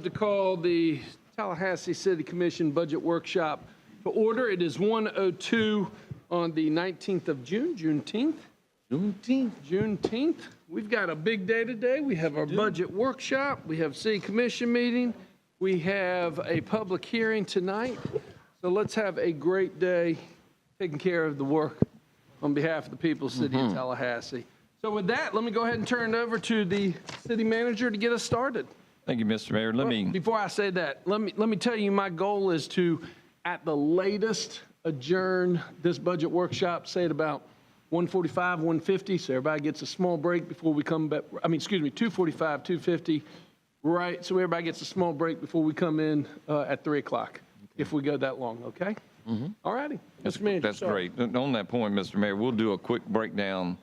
to call the Tallahassee City Commission Budget Workshop to order. It is 1:02 on the 19th of June, Juneteenth. We've got a big day today. We have our budget workshop. We have city commission meeting. We have a public hearing tonight. So let's have a great day taking care of the work on behalf of the people of the city of Tallahassee. So with that, let me go ahead and turn it over to the city manager to get us started. Thank you, Mr. Mayor. Before I say that, let me tell you, my goal is to, at the latest, adjourn this budget workshop, say at about 1:45, 1:50, so everybody gets a small break before we come back. 2:45, 2:50, right? So everybody gets a small break before we come in at 3 o'clock, if we go that long, okay? All righty. Mr. Manager, That's great. On that point, Mr. Mayor, we'll do a quick breakdown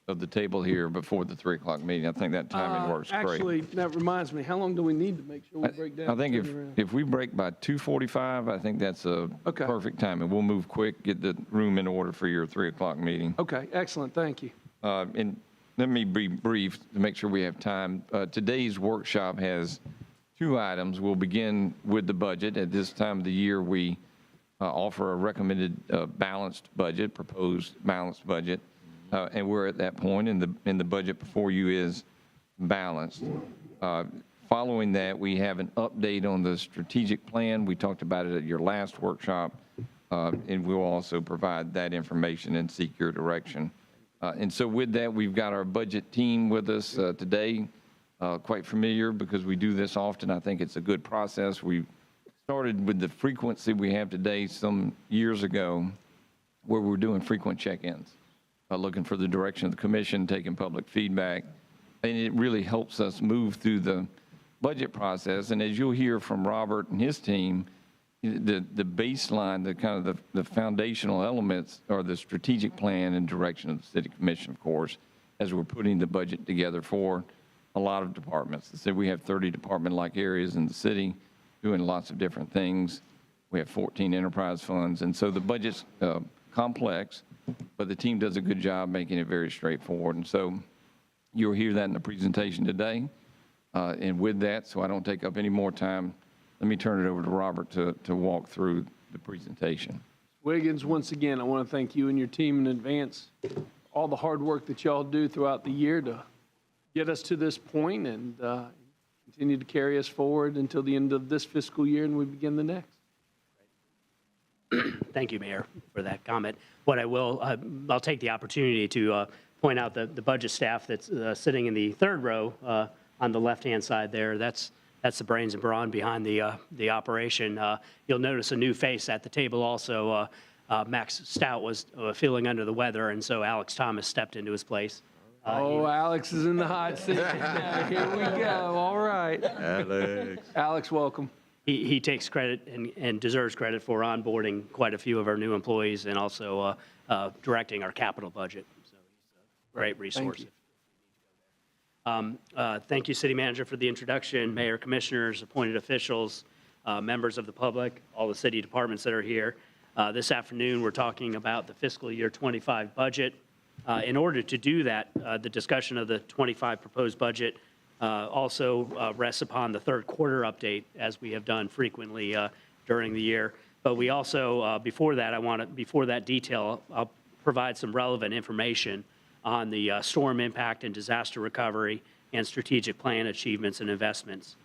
of the table here before the 3 o'clock meeting. I think that timing works great. Actually, that reminds me, how long do we need to make sure we break down? I think if we break by 2:45, I think that's a perfect time, and we'll move quick, get the room in order for your 3 o'clock meeting. Okay, excellent, thank you. And let me be brief to make sure we have time. Today's workshop has two items. We'll begin with the budget. At this time of the year, we offer a recommended balanced budget, proposed balanced budget. And we're at that point, and the budget before you is balanced. Following that, we have an update on the strategic plan. We talked about it at your last workshop, and we'll also provide that information and seek your direction. And so with that, we've got our budget team with us today, quite familiar because we do this often. I think it's a good process. We started with the frequency we have today some years ago where we're doing frequent check-ins. Looking for the direction of the commission, taking public feedback, and it really helps us move through the budget process. And as you'll hear from Robert and his team, the baseline, the foundational elements are the strategic plan and direction of the city commission, of course, as we're putting the budget together for a lot of departments. So we have 30 department-like areas in the city doing lots of different things. We have 14 enterprise funds, and so the budget's complex, but the team does a good job making it very straightforward. And so you'll hear that in the presentation today. And with that, so I don't take up any more time, let me turn it over to Robert to walk through the presentation. Wiggins, once again, I want to thank you and your team in advance. All the hard work that y'all do throughout the year to get us to this point and continue to carry us forward until the end of this fiscal year and we begin the next. Thank you, Mayor, for that comment. What I will, I'll take the opportunity to point out the budget staff that's sitting in the third row on the left-hand side there. That's the brains and brawn behind the operation. You'll notice a new face at the table also. Max Stout was feeling under the weather, and so Alex Thomas stepped into his place. Alex is in the hot seat. Here we go. All right. Alex, welcome. He takes credit and deserves credit for onboarding quite a few of our new employees and also directing our capital budget. So he's a great resource. Thank you, City Manager, for the introduction. Mayor, Commissioners, appointed officials, members of the public, all the city departments that are here. This afternoon, we're talking about the fiscal year 25 budget. In order to do that, the discussion of the 25 proposed budget also rests upon the third quarter update, as we have done frequently during the year. But we also, before that detail, I'll provide some relevant information on the storm impact and disaster recovery and strategic plan achievements and investments.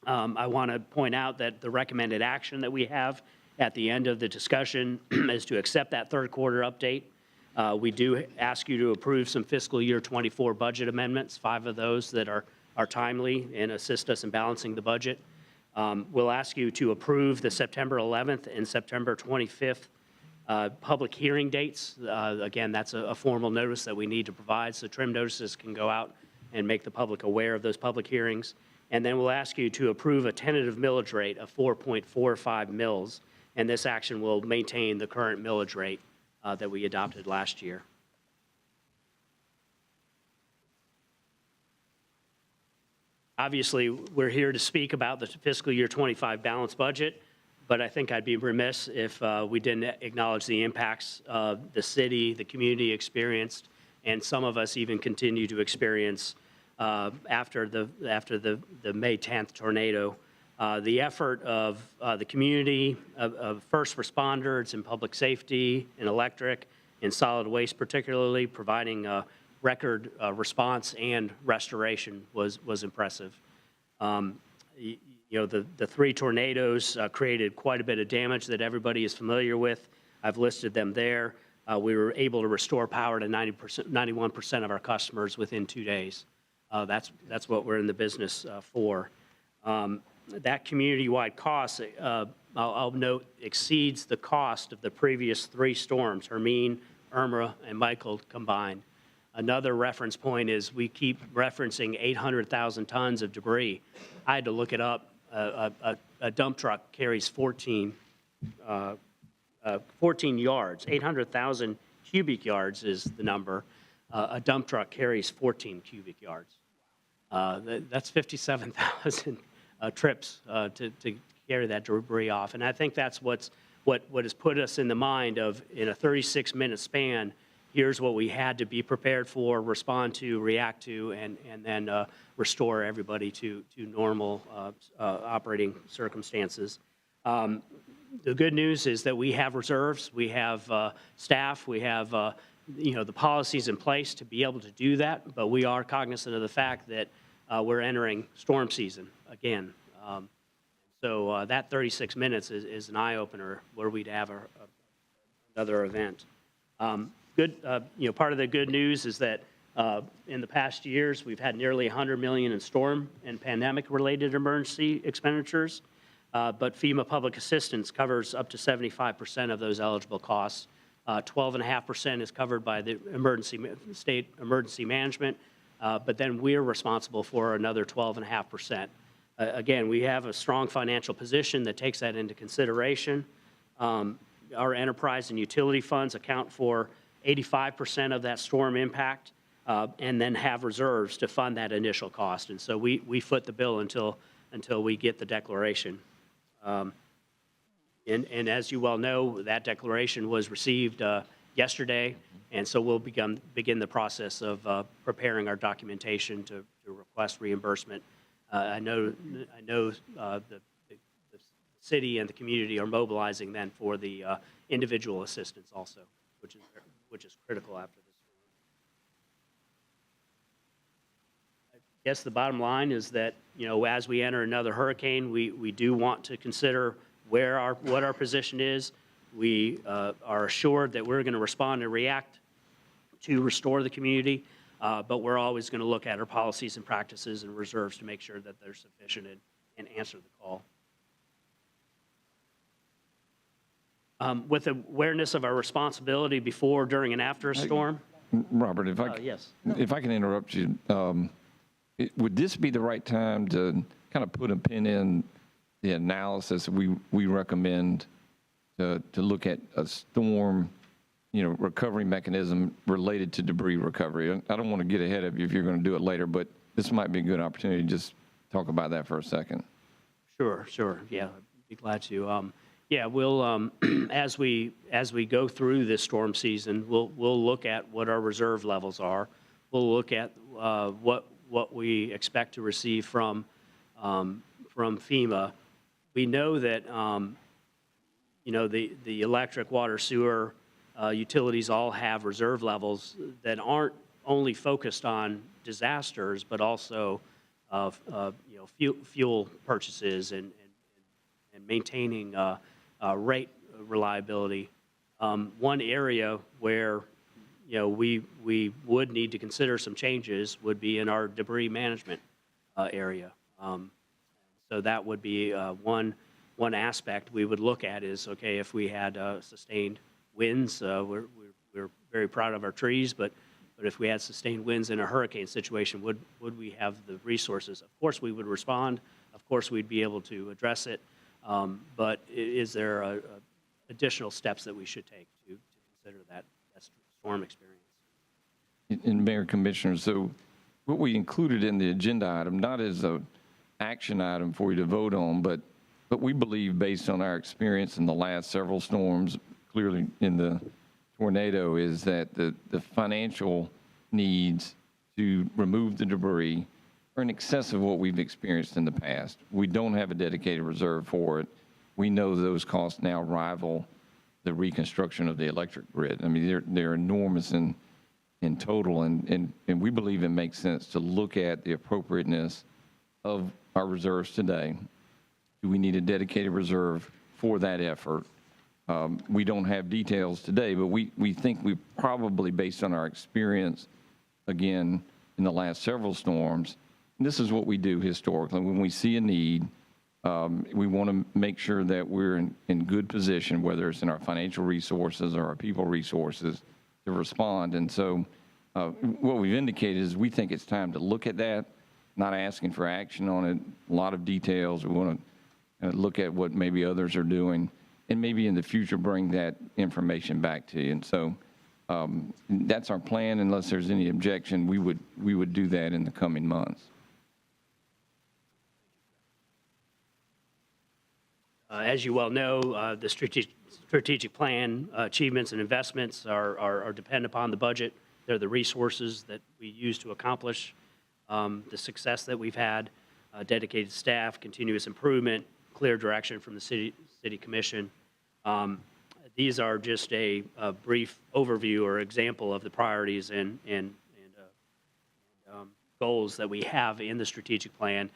I want to point out that the recommended action that we have at the end of the discussion is to accept that third quarter update. We do ask you to approve some fiscal year 24 budget amendments, 5 of those that are timely and assist us in balancing the budget. We'll ask you to approve the September 11th and September 25th public hearing dates. Again, that's a formal notice that we need to provide, so trim notices can go out and make the public aware of those public hearings. And then we'll ask you to approve a tentative millage rate of 4.45 mils, and this action will maintain the current millage rate that we adopted last year. Obviously, we're here to speak about the fiscal year 25 balanced budget, but I think I'd be remiss if we didn't acknowledge the impacts the city, the community experienced, and some of us even continue to experience after the May 10th tornado. The effort of the community, of first responders in public safety, in electric, in solid waste particularly, providing record response and restoration was impressive. The three tornadoes created quite a bit of damage that everybody is familiar with. I've listed them there. We were able to restore power to 91% of our customers within 2 days. That's what we're in the business for. That community-wide cost, I'll note, exceeds the cost of the previous three storms, Hermine, Irma, and Michael combined. Another reference point is we keep referencing 800,000 tons of debris. I had to look it up. A dump truck carries 14 yards. 800,000 cubic yards is the number. A dump truck carries 14 cubic yards. That's 57,000 trips to carry that debris off. And I think that's what has put us in the mind of, in a 36-minute span, here's what we had to be prepared for, respond to, react to, and then restore everybody to normal operating circumstances. The good news is that we have reserves, we have staff, we have the policies in place to be able to do that, but we are cognizant of the fact that we're entering storm season again. So that 36 minutes is an eye-opener where we'd have another event. Part of the good news is that in the past years, we've had nearly $100 million in storm and pandemic-related emergency expenditures, but FEMA public assistance covers up to 75% of those eligible costs. 12.5% is covered by the state emergency management, but then we're responsible for another 12.5%. Again, we have a strong financial position that takes that into consideration. Our enterprise and utility funds account for 85% of that storm impact, and then have reserves to fund that initial cost. And so we foot the bill until we get the declaration. And as you well know, that declaration was received yesterday, and so we'll begin the process of preparing our documentation to request reimbursement. I know the city and the community are mobilizing then for the individual assistance also, which is critical after this. I guess the bottom line is that, as we enter another hurricane, we do want to consider what our position is. We are assured that we're going to respond and react to restore the community, but we're always going to look at our policies and practices and reserves to make sure that they're sufficient and answer the call. With awareness of our responsibility before, during, and after a storm. Robert, Yes. if I can interrupt you, would this be the right time to kind of put a pin in the analysis we recommend to look at a storm, recovery mechanism related to debris recovery? I don't want to get ahead of you if you're going to do it later, but this might be a good opportunity to just talk about that for a second. Sure. Yeah, I'd be glad to. We'll as we go through this storm season, we'll look at what our reserve levels are. We'll look at what we expect to receive from FEMA. We know that the electric, water, sewer utilities all have reserve levels that aren't only focused on disasters, but also fuel purchases and maintaining rate reliability. One area where we would need to consider some changes would be in our debris management area. So that would be one aspect we would look at is, okay, if we had sustained winds, we're very proud of our trees, but if we had sustained winds in a hurricane situation, would we have the resources? Of course we would respond. Of course we'd be able to address it. But is there additional steps that we should take to consider that storm experience? And Mayor, Commissioners, so what we included in the agenda item, not as an action item for you to vote on, but we believe based on our experience in the last several storms, clearly in the tornado, is that the financial needs to remove the debris are in excess of what we've experienced in the past. We don't have a dedicated reserve for it. We know those costs now rival the reconstruction of the electric grid. I mean, they're enormous in total, and we believe it makes sense to look at the appropriateness of our reserves today. Do we need a dedicated reserve for that effort? We don't have details today, but we think we probably, based on our experience, again, in the last several storms, this is what we do historically. When we see a need, we want to make sure that we're in good position, whether it's in our financial resources or our people resources, to respond. And so what we've indicated is we think it's time to look at that, not asking for action on it, a lot of details. We want to look at what maybe others are doing, and maybe in the future bring that information back to you. And so that's our plan. Unless there's any objection, we would do that in the coming months. As you well know, the strategic plan achievements and investments are dependent upon the budget. They're the resources that we use to accomplish the success that we've had, dedicated staff, continuous improvement, clear direction from the city commission. These are just a brief overview or example of the priorities and goals that we have in the strategic plan.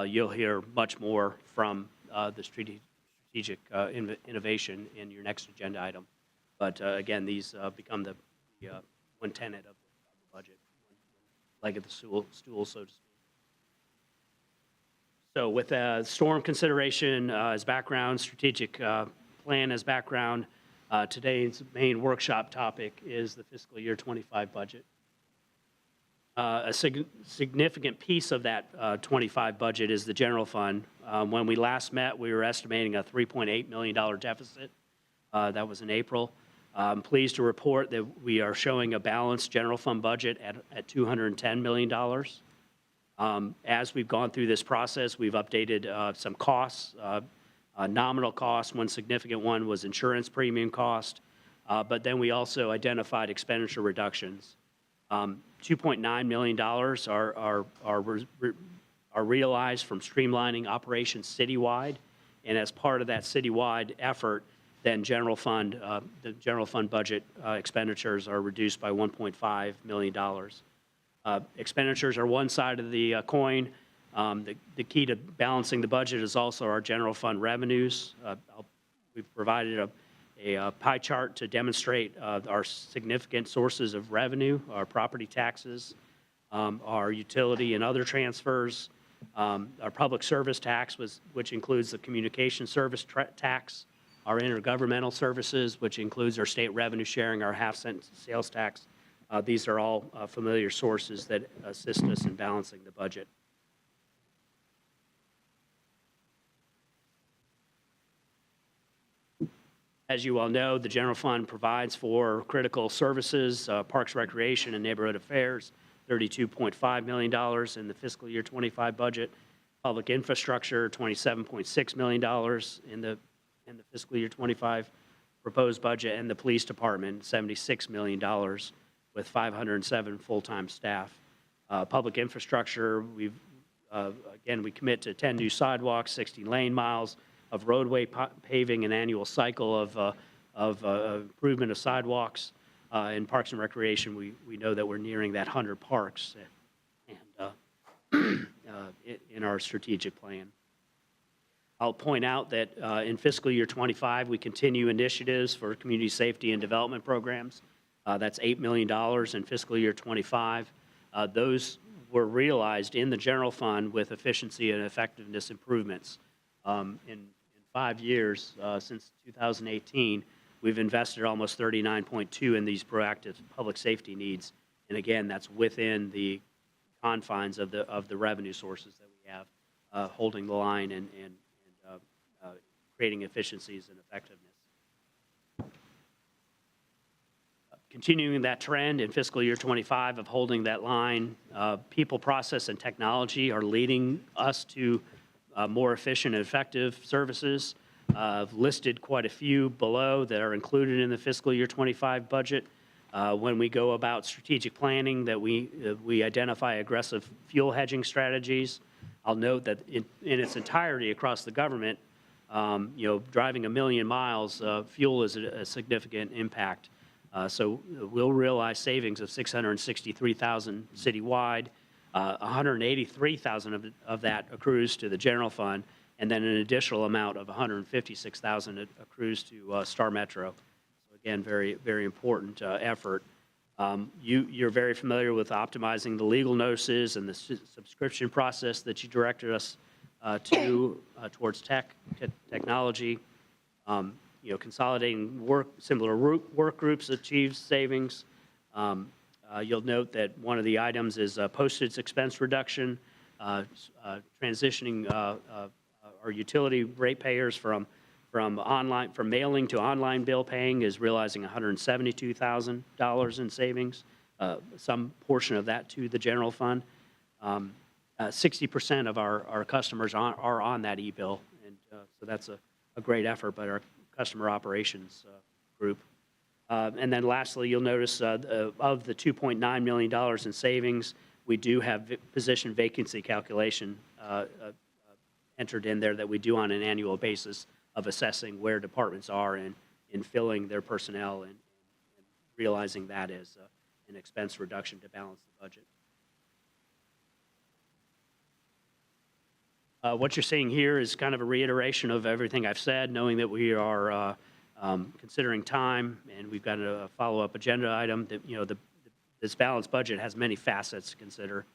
You'll hear much more from the strategic innovation in your next agenda item. But again, these become the one tenet of the budget, one leg of the stool, so to speak. So with storm consideration as background, strategic plan as background, today's main workshop topic is the fiscal year 25 budget. A significant piece of that 25 budget is the general fund. When we last met, we were estimating a $3.8 million deficit. That was in April. I'm pleased to report that we are showing a balanced general fund budget at $210 million. As we've gone through this process, we've updated some costs, nominal costs. One significant one was insurance premium cost, but then we also identified expenditure reductions. $2.9 million are realized from streamlining operations citywide, and as part of that citywide effort, then the general fund budget expenditures are reduced by $1.5 million. Expenditures are one side of the coin. The key to balancing the budget is also our general fund revenues. We've provided a pie chart to demonstrate our significant sources of revenue, our property taxes, our utility and other transfers, our public service tax, which includes the communication service tax, our intergovernmental services, which includes our state revenue sharing, our half-cent sales tax. These are all familiar sources that assist us in balancing the budget. As you all know, the general fund provides for critical services, parks, recreation, and neighborhood affairs, $32.5 million in the fiscal year 25 budget. Public infrastructure, $27.6 million in the fiscal year 25 proposed budget, and the police department, $76 million with 507 full-time staff. Public infrastructure, again, we commit to 10 new sidewalks, 60 lane miles of roadway paving, an annual cycle of improvement of sidewalks. In Parks and Recreation, we know that we're nearing that 100 parks in our strategic plan. I'll point out that in fiscal year 25, we continue initiatives for community safety and development programs. That's $8 million in fiscal year 25. Those were realized in the general fund with efficiency and effectiveness improvements. In 5 years, since 2018, we've invested almost 39.2 in these proactive public safety needs. And again, that's within the confines of the revenue sources that we have, holding the line and creating efficiencies and effectiveness. Continuing that trend in fiscal year 25 of holding that line, people, process, and technology are leading us to more efficient and effective services. I've listed quite a few below that are included in the fiscal year 25 budget. When we go about strategic planning, that we identify aggressive fuel hedging strategies. I'll note that in its entirety across the government, driving 1 million miles, fuel is a significant impact. So we'll realize savings of $663,000 citywide. 183,000 of that accrues to the general fund, and then an additional amount of 156,000 accrues to Star Metro. So again, very, very important effort. You're very familiar with optimizing the legal notices and the subscription process that you directed us towards technology. Consolidating similar work groups achieves savings. You'll note that one of the items is postage expense reduction, transitioning our utility ratepayers from mailing to online bill paying is realizing $172,000 in savings, some portion of that to the general fund. 60% of our customers are on that e-bill, and so that's a great effort by our customer operations group. And then lastly, you'll notice of the $2.9 million in savings, we do have position vacancy calculation entered in there that we do on an annual basis of assessing where departments are in filling their personnel and realizing that as an expense reduction to balance the budget. What you're seeing here is kind of a reiteration of everything I've said, knowing that we are considering time, and we've got a follow-up agenda item that, this balanced budget has many facets to consider.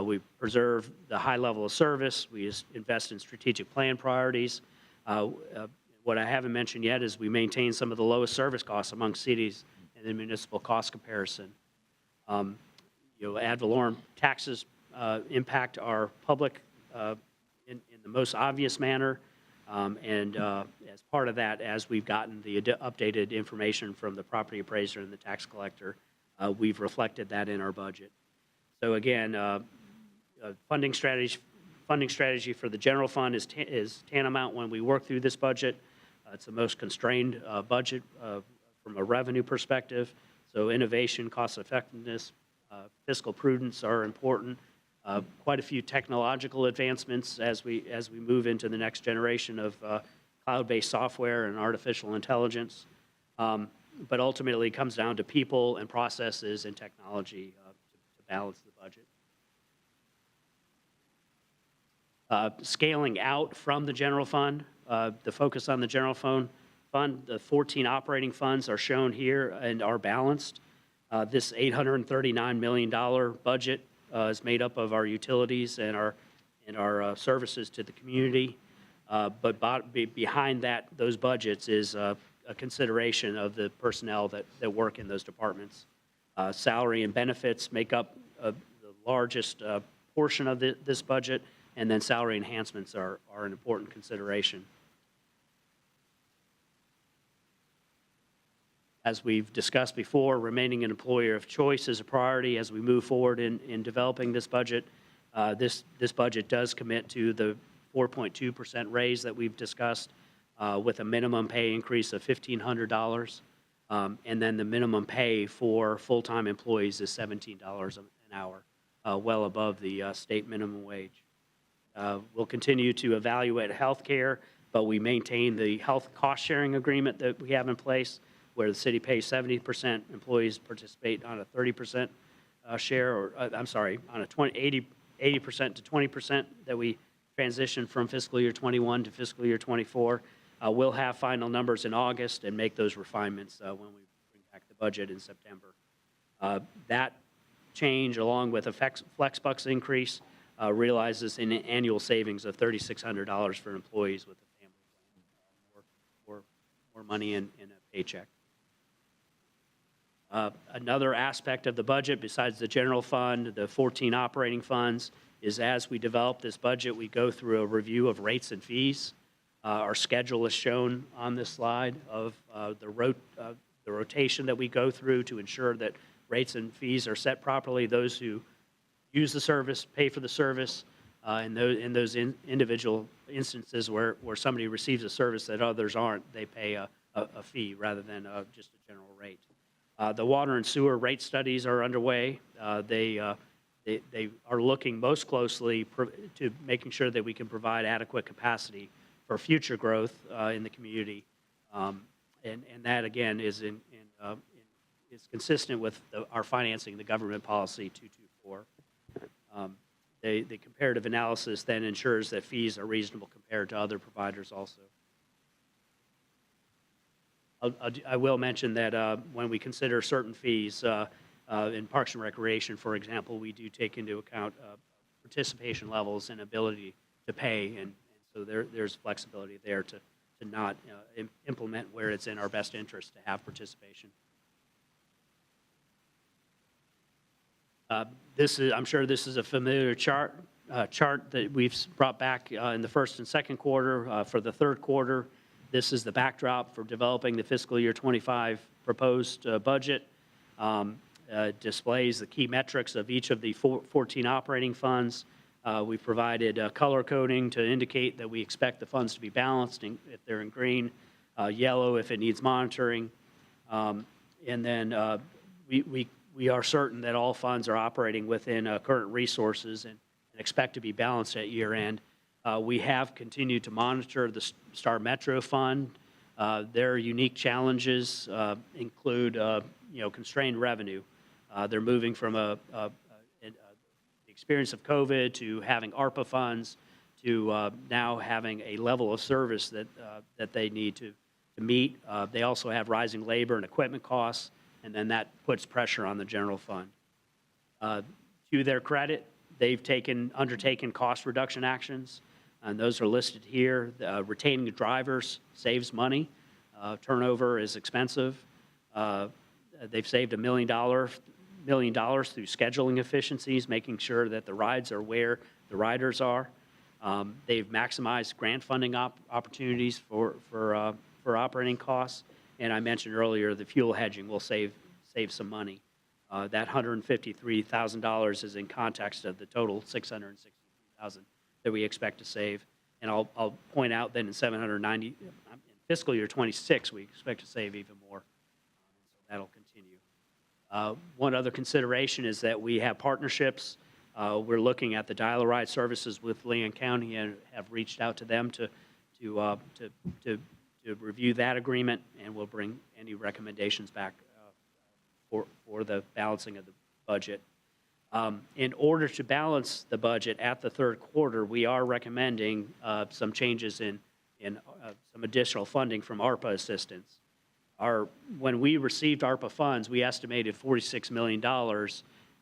We preserve the high level of service. We invest in strategic plan priorities. What I haven't mentioned yet is we maintain some of the lowest service costs among cities in the municipal cost comparison. Ad valorem taxes impact our public in the most obvious manner. And as part of that, as we've gotten the updated information from the property appraiser and the tax collector, we've reflected that in our budget. So again, funding strategy for the general fund is tantamount when we work through this budget. It's the most constrained budget from a revenue perspective. So innovation, cost effectiveness, fiscal prudence are important. Quite a few technological advancements as we move into the next generation of cloud-based software and artificial intelligence. But ultimately, it comes down to people and processes and technology to balance the budget. Scaling out from the general fund, the focus on the general fund, the 14 operating funds are shown here and are balanced. This $839 million budget is made up of our utilities and our services to the community. But behind those budgets is a consideration of the personnel that work in those departments. Salary and benefits make up the largest portion of this budget, and then salary enhancements are an important consideration. As we've discussed before, remaining an employer of choice is a priority as we move forward in developing this budget. This budget does commit to the 4.2% raise that we've discussed with a minimum pay increase of $1,500. And then the minimum pay for full-time employees is $17 an hour, well above the state minimum wage. We'll continue to evaluate health care, but we maintain the health cost-sharing agreement that we have in place, where the city pays 70%, employees participate on a 30% share, or I'm sorry, on a 80% to 20% that we transition from fiscal year 21 to fiscal year 24. We'll have final numbers in August and make those refinements when we bring back the budget in September. That change, along with a FlexBucks increase, realizes an annual savings of $3,600 for employees with a family plan, more money in a paycheck. Another aspect of the budget, besides the general fund, the 14 operating funds, is as we develop this budget, we go through a review of rates and fees. Our schedule is shown on this slide of the rotation that we go through to ensure that rates and fees are set properly. Those who use the service pay for the service, and those individual instances where somebody receives a service that others aren't, they pay a fee rather than just a general rate. The water and sewer rate studies are underway. They are looking most closely to making sure that we can provide adequate capacity for future growth in the community. And that, again, is is consistent with our financing the government policy 224. The comparative analysis then ensures that fees are reasonable compared to other providers also. I will mention that when we consider certain fees in Parks and Recreation, for example, we do take into account participation levels and ability to pay, and so there's flexibility there to not implement where it's in our best interest to have participation. I'm sure this is a familiar chart that we've brought back in the first and second quarter. For the third quarter, this is the backdrop for developing the fiscal year 25 proposed budget. Displays the key metrics of each of the 14 operating funds. We provided color coding to indicate that we expect the funds to be balanced if they're in green, yellow if it needs monitoring. And then we are certain that all funds are operating within current resources and expect to be balanced at year end. We have continued to monitor the Star Metro Fund. Their unique challenges include constrained revenue. They're moving from the experience of COVID to having ARPA funds to now having a level of service that they need to meet. They also have rising labor and equipment costs, and then that puts pressure on the general fund. To their credit, they've undertaken cost reduction actions, and those are listed here. Retaining the drivers saves money. Turnover is expensive. They've saved $1 million through scheduling efficiencies, making sure that the rides are where the riders are. They've maximized grant funding opportunities for operating costs. And I mentioned earlier the fuel hedging will save some money. That $153,000 is in context of the total $663,000 that we expect to save. And I'll point out that in fiscal year 26, we expect to save even more. So that'll continue. One other consideration is that we have partnerships. We're looking at the dial-a-ride services with Leon County and have reached out to them to review that agreement, and we'll bring any recommendations back for the balancing of the budget. In order to balance the budget at the third quarter, we are recommending some changes in some additional funding from ARPA assistance. When we received ARPA funds, we estimated $46 million,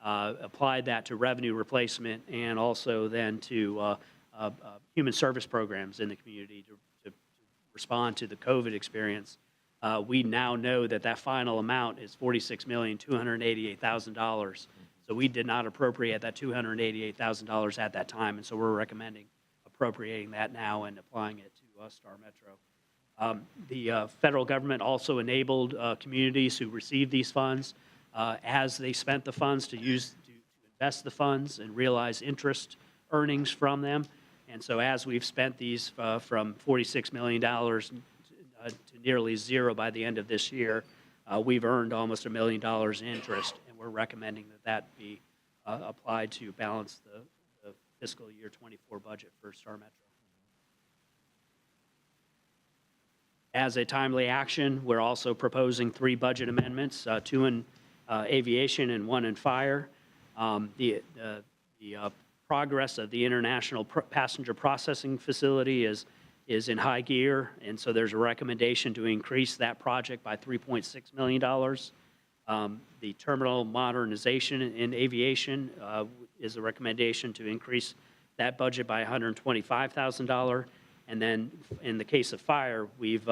applied that to revenue replacement and also then to human service programs in the community to respond to the COVID experience. We now know that final amount is $46,288,000. So we did not appropriate that $288,000 at that time, and so we're recommending appropriating that now and applying it to Star Metro. The federal government also enabled communities who received these funds as they spent the funds to invest the funds and realize interest earnings from them. And so as we've spent these from $46 million to nearly zero by the end of this year, we've earned almost $1 million in interest, and we're recommending that be applied to balance the fiscal year 24 budget for Star Metro. As a timely action, we're also proposing 3 budget amendments, 2 in aviation and 1 in fire. The progress of the International Passenger Processing Facility is in high gear, and so there's a recommendation to increase that project by $3.6 million. The terminal modernization in aviation is a recommendation to increase that budget by $125,000. And then in the case of fire, we've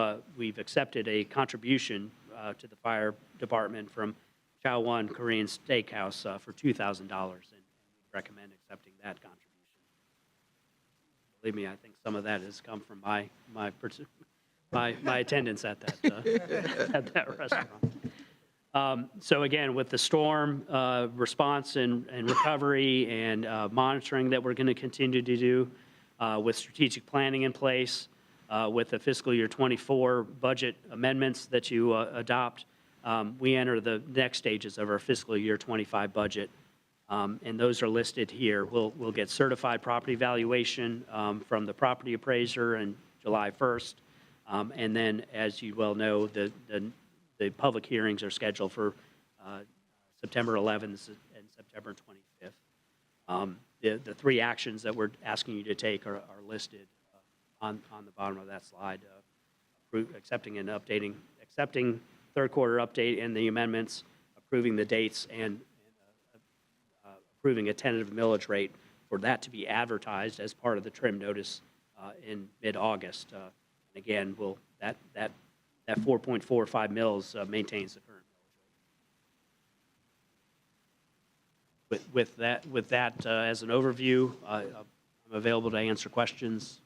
accepted a contribution to the fire department from Chow Wan Korean Steakhouse for $2,000, and we recommend accepting that contribution. Believe me, I think some of that has come from my attendance at that restaurant. So again, with the storm response and recovery and monitoring that we're going to continue to do, with strategic planning in place, with the fiscal year 24 budget amendments that you adopt, we enter the next stages of our fiscal year 25 budget. And those are listed here. We'll get certified property valuation from the property appraiser on July 1st. And then, as you well know, the public hearings are scheduled for September 11th and September 25th. The three actions that we're asking you to take are listed on the bottom of that slide. Accepting third quarter update and the amendments, approving the dates, and approving a tentative millage rate for that to be advertised as part of the trim notice in mid-August. And again, that 4.45 mils maintains the current millage rate. With that as an overview, I'm available to answer questions.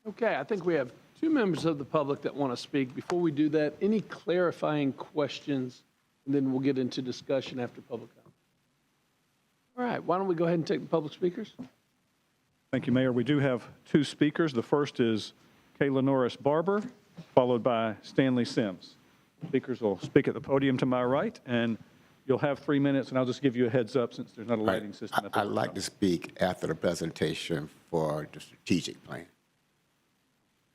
Okay, I think we have two members of the public that want to speak. Before we do that, any clarifying questions? And then we'll get into discussion after public comment. All right, why don't we go ahead and take the public speakers? Thank you, Mayor. We do have two speakers. The first is Kayla Norris Barber, followed by Stanley Sims. Speakers will speak at the podium to my right, and you'll have 3 minutes, and I'll just give you a heads up since there's not a lighting system at the I'd like workshop. to speak after the presentation for the strategic plan.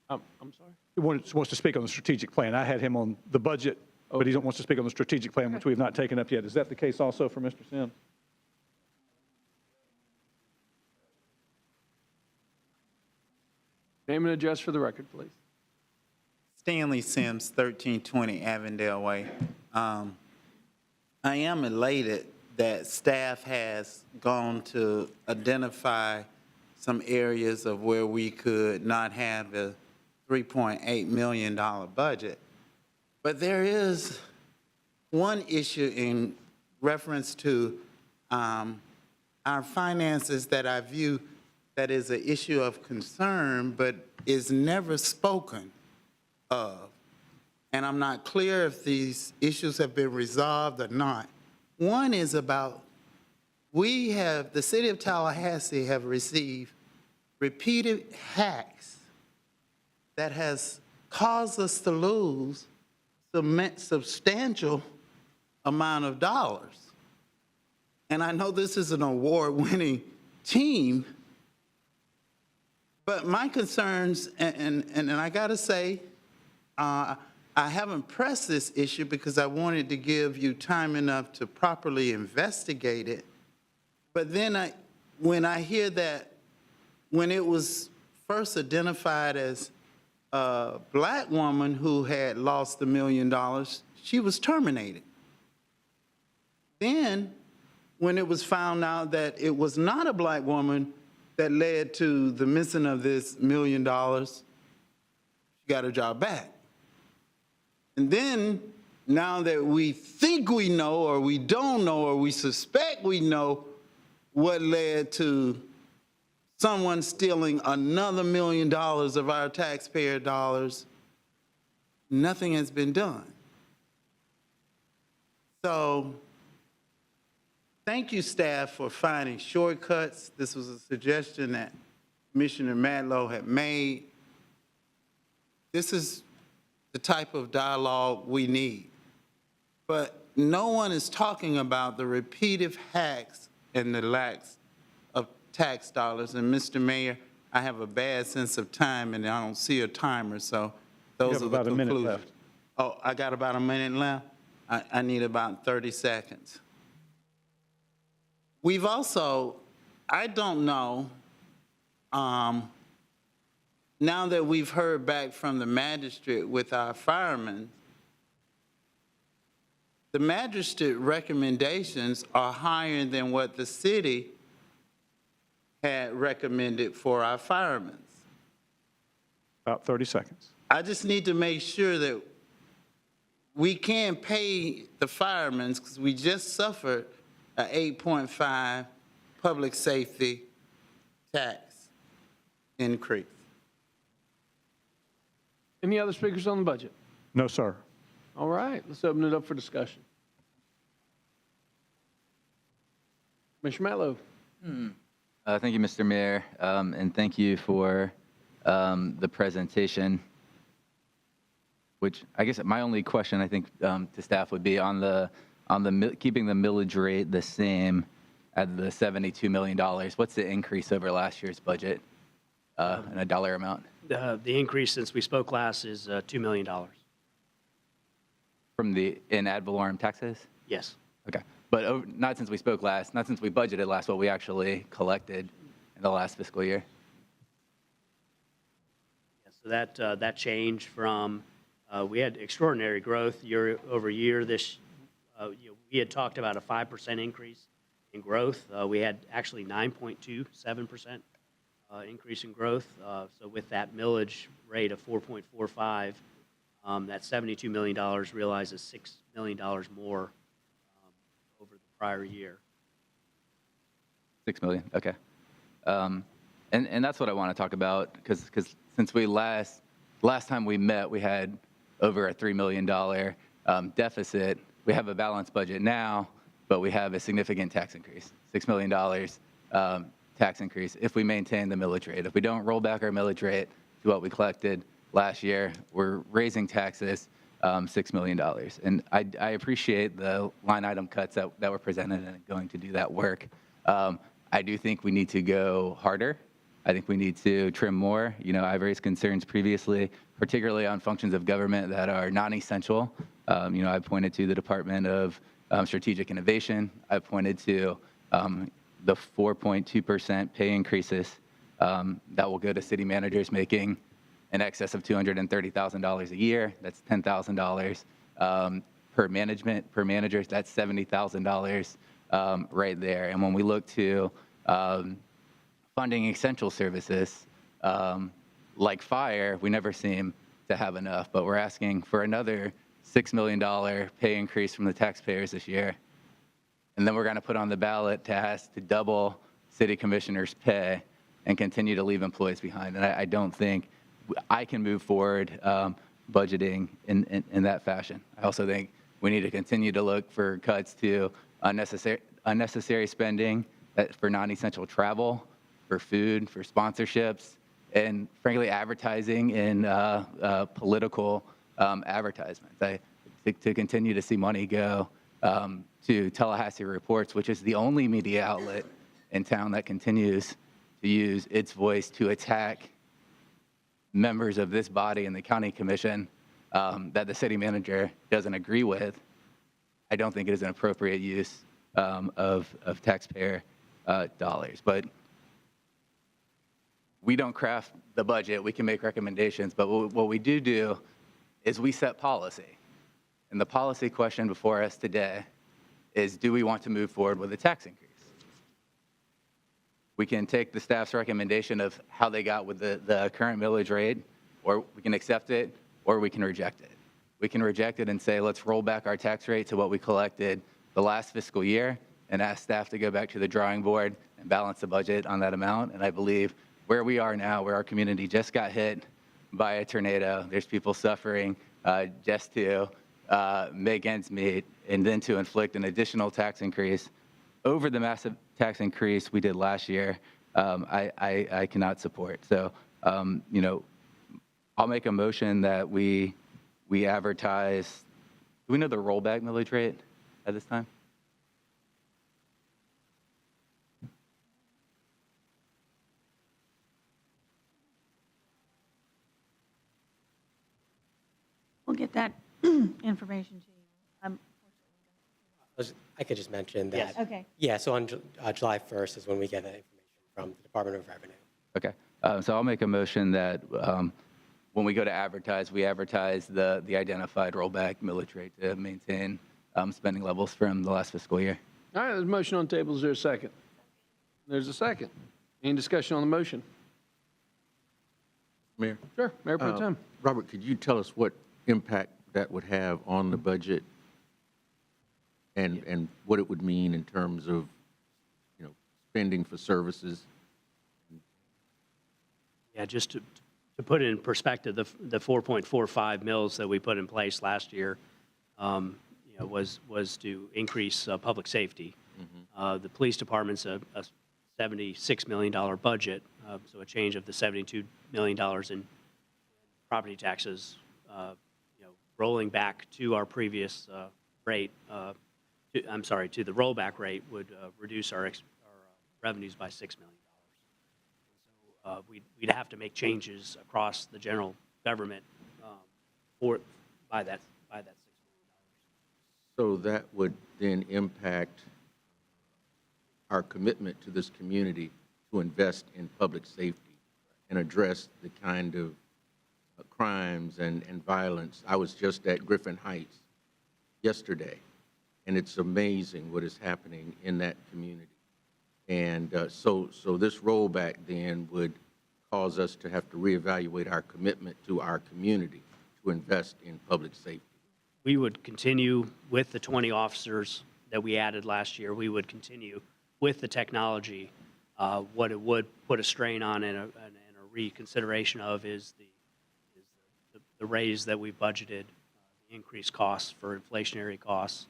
I'm sorry? He wants to speak on the strategic plan. I had him on the budget, but he wants to speak on the strategic plan, which we have not taken up yet. Is that the case also for Mr. Sims? Name and address for the record, please. Stanley Sims, 1320 Avondale Way. I am elated that staff has gone to identify some areas of where we could not have a $3.8 million budget. But there is one issue in reference to our finances that I view that is an issue of concern, but is never spoken of. And I'm not clear if these issues have been resolved or not. One is about, the City of Tallahassee have received repeated hacks that has caused us to lose substantial amount of dollars. And I know this is an award-winning team, but my concerns, and I gotta say, I haven't pressed this issue because I wanted to give you time enough to properly investigate it. But then when I hear that when it was first identified as a black woman who had lost $1 million, she was terminated. Then, when it was found out that it was not a black woman that led to the missing of this $1 million, she got her job back. And then, now that we think we know, or we don't know, or we suspect we know what led to someone stealing another $1 million of our taxpayer dollars, nothing has been done. So, thank you, staff, for finding shortcuts. This was a suggestion that Commissioner Madlow had made. This is the type of dialogue we need. But no one is talking about the repeated hacks and the lacks of tax dollars. And Mr. Mayor, I have a bad sense of time and I don't see a timer, so those are the conclusions. You have about a minute left. Oh, I got about a minute left? I need about 30 seconds. We've also, I don't know, now that we've heard back from the magistrate with our firemen, the magistrate recommendations are higher than what the city had recommended for our firemen. About 30 seconds. I just need to make sure that we can pay the firemen because we just suffered an 8.5 public safety tax increase. Any other speakers on the budget? No, sir. All right, let's open it up for discussion. Commissioner Matlow. Thank you, Mr. Mayor, and thank you for the presentation. which I guess my only question, I think, to staff would be on keeping the millage rate the same at the $72 million. What's the increase over last year's budget in a dollar amount? The increase since we spoke last is $2 million. In ad valorem taxes? Yes. Okay. But not since we spoke last, not since we budgeted last, what we actually collected in the last fiscal year. So that change from, we had extraordinary growth year over year. We had talked about a 5% increase in growth. We had actually 9.27% increase in growth. So with that millage rate of 4.45, that $72 million realizes $6 million more over the prior year. 6 million, okay. And that's what I want to talk about, because since we last time we met, we had over a $3 million deficit. We have a balanced budget now, but we have a significant tax increase, $6 million tax increase if we maintain the millage rate. If we don't roll back our millage rate to what we collected last year, we're raising taxes $6 million. And I appreciate the line item cuts that were presented and going to do that work. I do think we need to go harder. I think we need to trim more. I've raised concerns previously, particularly on functions of government that are non-essential. I pointed to the Department of Strategic Innovation. I pointed to the 4.2% pay increases that will go to city managers making in excess of $230,000 a year. That's $10,000 per manager. That's $70,000 right there. And when we look to funding essential services like fire, we never seem to have enough, but we're asking for another $6 million pay increase from the taxpayers this year. And then we're going to put on the ballot to ask to double city commissioners' pay and continue to leave employees behind. And I don't think I can move forward budgeting in that fashion. I also think we need to continue to look for cuts to unnecessary spending for non-essential travel, for food, for sponsorships, and frankly, advertising in political advertisements. To continue to see money go to Tallahassee Reports, which is the only media outlet in town that continues to use its voice to attack members of this body and the county commission that the city manager doesn't agree with. I don't think it is an appropriate use of taxpayer dollars. But we don't craft the budget. We can make recommendations, but what we do is we set policy. And the policy question before us today is, do we want to move forward with a tax increase? We can take the staff's recommendation of how they got with the current millage rate, or we can accept it, or we can reject it. We can reject it and say, let's roll back our tax rate to what we collected the last fiscal year and ask staff to go back to the drawing board and balance the budget on that amount. And I believe where we are now, where our community just got hit by a tornado, there's people suffering just to make ends meet, and then to inflict an additional tax increase over the massive tax increase we did last year, I cannot support. So, I'll make a motion that we advertise. Do we know the rollback millage rate at this time? We'll get that information to you. I could just mention that. Yes. Okay. Yeah, so on July 1st is when we get that information from the Department of Revenue. Okay, so I'll make a motion that when we go to advertise, we advertise the identified rollback millage rate to maintain spending levels from the last fiscal year. All right, there's a motion on the table. Is there a second? There's a second. Any discussion on the motion? Mayor? Sure, Mayor Pro Tem. Robert, could you tell us what impact that would have on the budget and what it would mean in terms of, spending for services? Yeah, just to put it in perspective, the 4.45 mills that we put in place last year, was to increase public safety. The police department's a $76 million budget, so a change of the $72 million in property taxes, rolling back to our previous rate, to the rollback rate would reduce our revenues by $6 million. So we'd have to make changes across the general government by that $6 million. So that would then impact our commitment to this community to invest in public safety and address the kind of crimes and violence. I was just at Griffin Heights yesterday, and it's amazing what is happening in that community. And so this rollback then would cause us to have to reevaluate our commitment to our community to invest in public safety. We would continue with the 20 officers that we added last year. We would continue with the technology. What it would put a strain on and a reconsideration of is the raise that we budgeted, the increased costs for inflationary costs.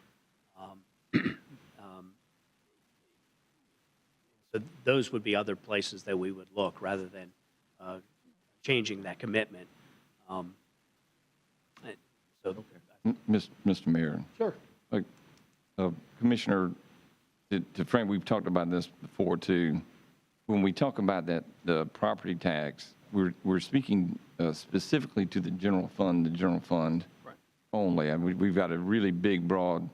So those would be other places that we would look rather than changing that commitment. Mr. Mayor. Sure. Commissioner, to Frank, we've talked about this before too. When we talk about that, the property tax, we're speaking specifically to the general fund only. I mean, we've got a really big, broad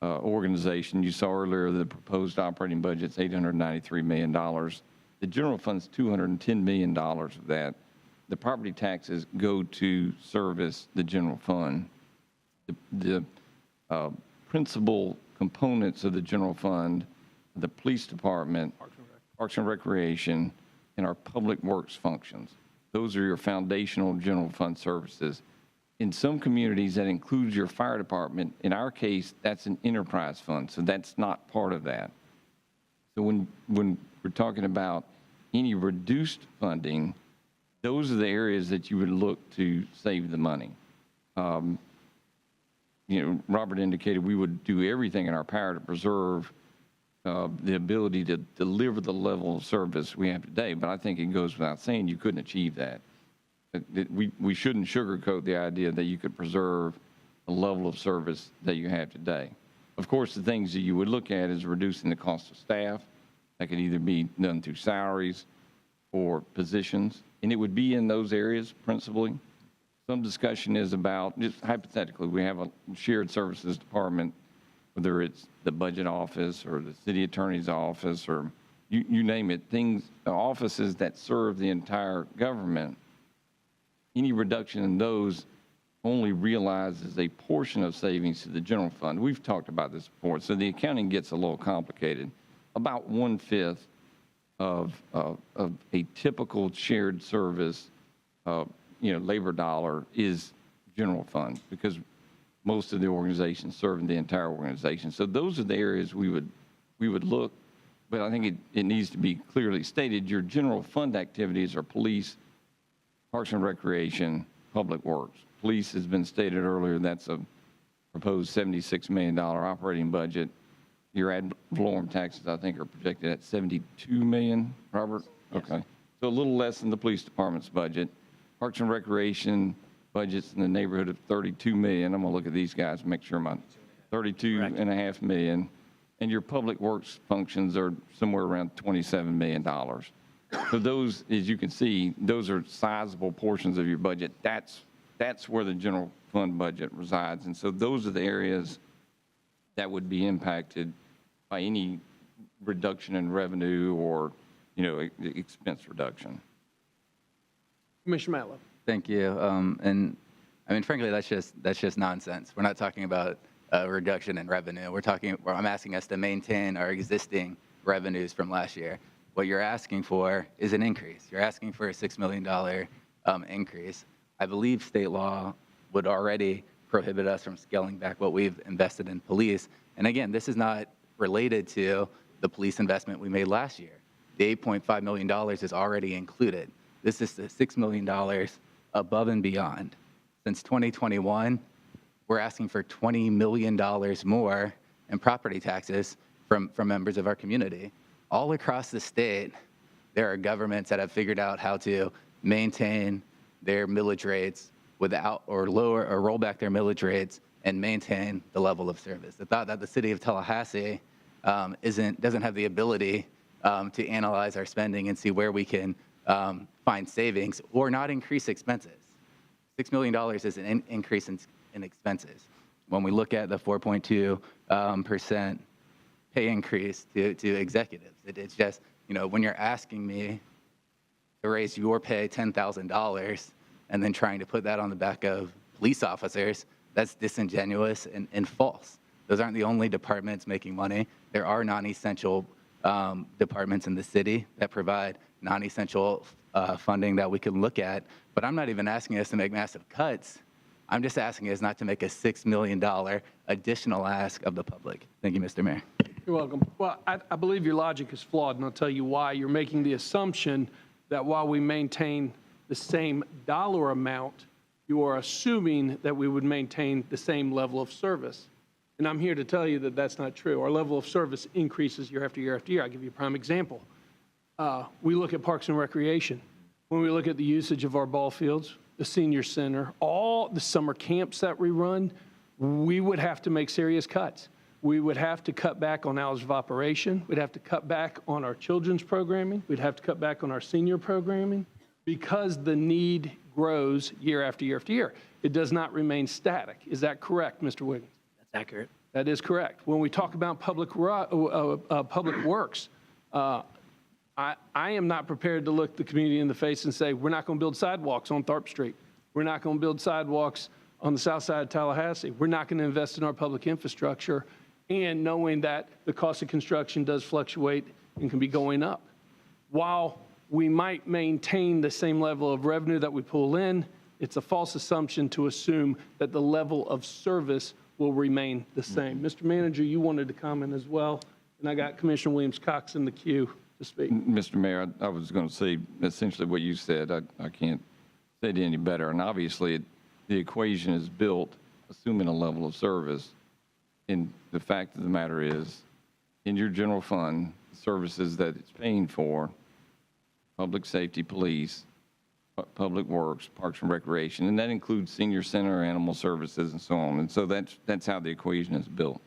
organization. You saw earlier the proposed operating budget's $893 million. The general fund's $210 million of that. The property taxes go to service the general fund. The principal components of the general fund, the police department, Parks and Recreation, and our public works functions. Those are your foundational general fund services. In some communities, that includes your fire department. In our case, that's an enterprise fund, so that's not part of that. So when we're talking about any reduced funding, those are the areas that you would look to save the money. Robert indicated we would do everything in our power to preserve the ability to deliver the level of service we have today, but I think it goes without saying you couldn't achieve that. We shouldn't sugarcoat the idea that you could preserve the level of service that you have today. Of course, the things that you would look at is reducing the cost of staff. That could either be done through salaries or positions, and it would be in those areas principally. Some discussion is about, just hypothetically, we have a shared services department, whether it's the budget office or the city attorney's office or you name it, offices that serve the entire government. Any reduction in those only realizes a portion of savings to the general fund. We've talked about this before, so the accounting gets a little complicated. About 1/5 of a typical shared service, labor dollar is general fund because most of the organizations serve the entire organization. So those are the areas we would look, but I think it needs to be clearly stated. Your general fund activities are police, Parks and Recreation, Public Works. Police has been stated earlier, that's a proposed $76 million operating budget. Your ad valorem taxes, I think, are projected at $72 million, Robert? Yes. Okay. So a little less than the police department's budget. Parks and Recreation budget's in the neighborhood of $32 million. I'm going to look at these guys and make sure I'm $32.5 million. And your Public Works functions are somewhere around $27 million. So those, as you can see, those are sizable portions of your budget. That's where the general fund budget resides. And so those are the areas that would be impacted by any reduction in revenue or, expense reduction. Commissioner Matlow. Thank you. And I mean, frankly, that's just nonsense. We're not talking about a reduction in revenue. I'm asking us to maintain our existing revenues from last year. What you're asking for is an increase. You're asking for a $6 million increase. I believe state law would already prohibit us from scaling back what we've invested in police. And again, this is not related to the police investment we made last year. The $8.5 million is already included. This is the $6 million above and beyond. Since 2021, we're asking for $20 million more in property taxes from members of our community. All across the state, there are governments that have figured out how to maintain their millage rates without or lower or roll back their millage rates and maintain the level of service. The thought that the city of Tallahassee doesn't have the ability to analyze our spending and see where we can find savings or not increase expenses. $6 million is an increase in expenses. When we look at the 4.2% pay increase to executives, it's just, when you're asking me to raise your pay $10,000 and then trying to put that on the back of police officers, that's disingenuous and false. Those aren't the only departments making money. There are non-essential departments in the city that provide non-essential funding that we can look at. But I'm not even asking us to make massive cuts. I'm just asking us not to make a $6 million additional ask of the public. Thank you, Mr. Mayor. You're welcome. Well, I believe your logic is flawed, and I'll tell you why. You're making the assumption that while we maintain the same dollar amount, you are assuming that we would maintain the same level of service. And I'm here to tell you that that's not true. Our level of service increases year after year after year. I'll give you a prime example. We look at Parks and Recreation. When we look at the usage of our ball fields, the senior center, all the summer camps that we run, we would have to make serious cuts. We would have to cut back on hours of operation. We'd have to cut back on our children's programming. We'd have to cut back on our senior programming because the need grows year after year after year. It does not remain static. Is that correct, Mr. Wiggins? That's accurate. That is correct. When we talk about public works, I am not prepared to look the community in the face and say, we're not going to build sidewalks on Tharp Street. We're not going to build sidewalks on the south side of Tallahassee. We're not going to invest in our public infrastructure, and knowing that the cost of construction does fluctuate and can be going up. While we might maintain the same level of revenue that we pull in, it's a false assumption to assume that the level of service will remain the same. Mr. Manager, you wanted to comment as well, and I got Commissioner Williams-Cox in the queue to speak. Mr. Mayor, I was going to say essentially what you said. I can't say it any better. And obviously, the equation is built assuming a level of service. And the fact of the matter is, in your general fund, services that it's paying for, public safety, police, public works, parks and recreation, and that includes senior center, animal services, and so on. And so that's how the equation is built.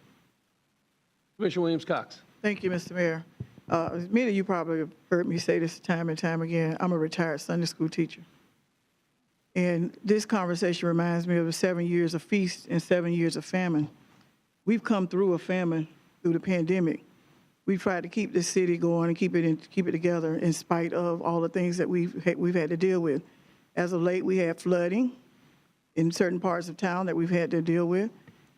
Commissioner Williams-Cox. Thank you, Mr. Mayor. Many of you probably have heard me say this time and time again. I'm a retired Sunday school teacher. And this conversation reminds me of the 7 years of feast and 7 years of famine. We've come through a famine through the pandemic. We've tried to keep this city going and keep it together in spite of all the things that we've had to deal with. As of late, we had flooding in certain parts of town that we've had to deal with.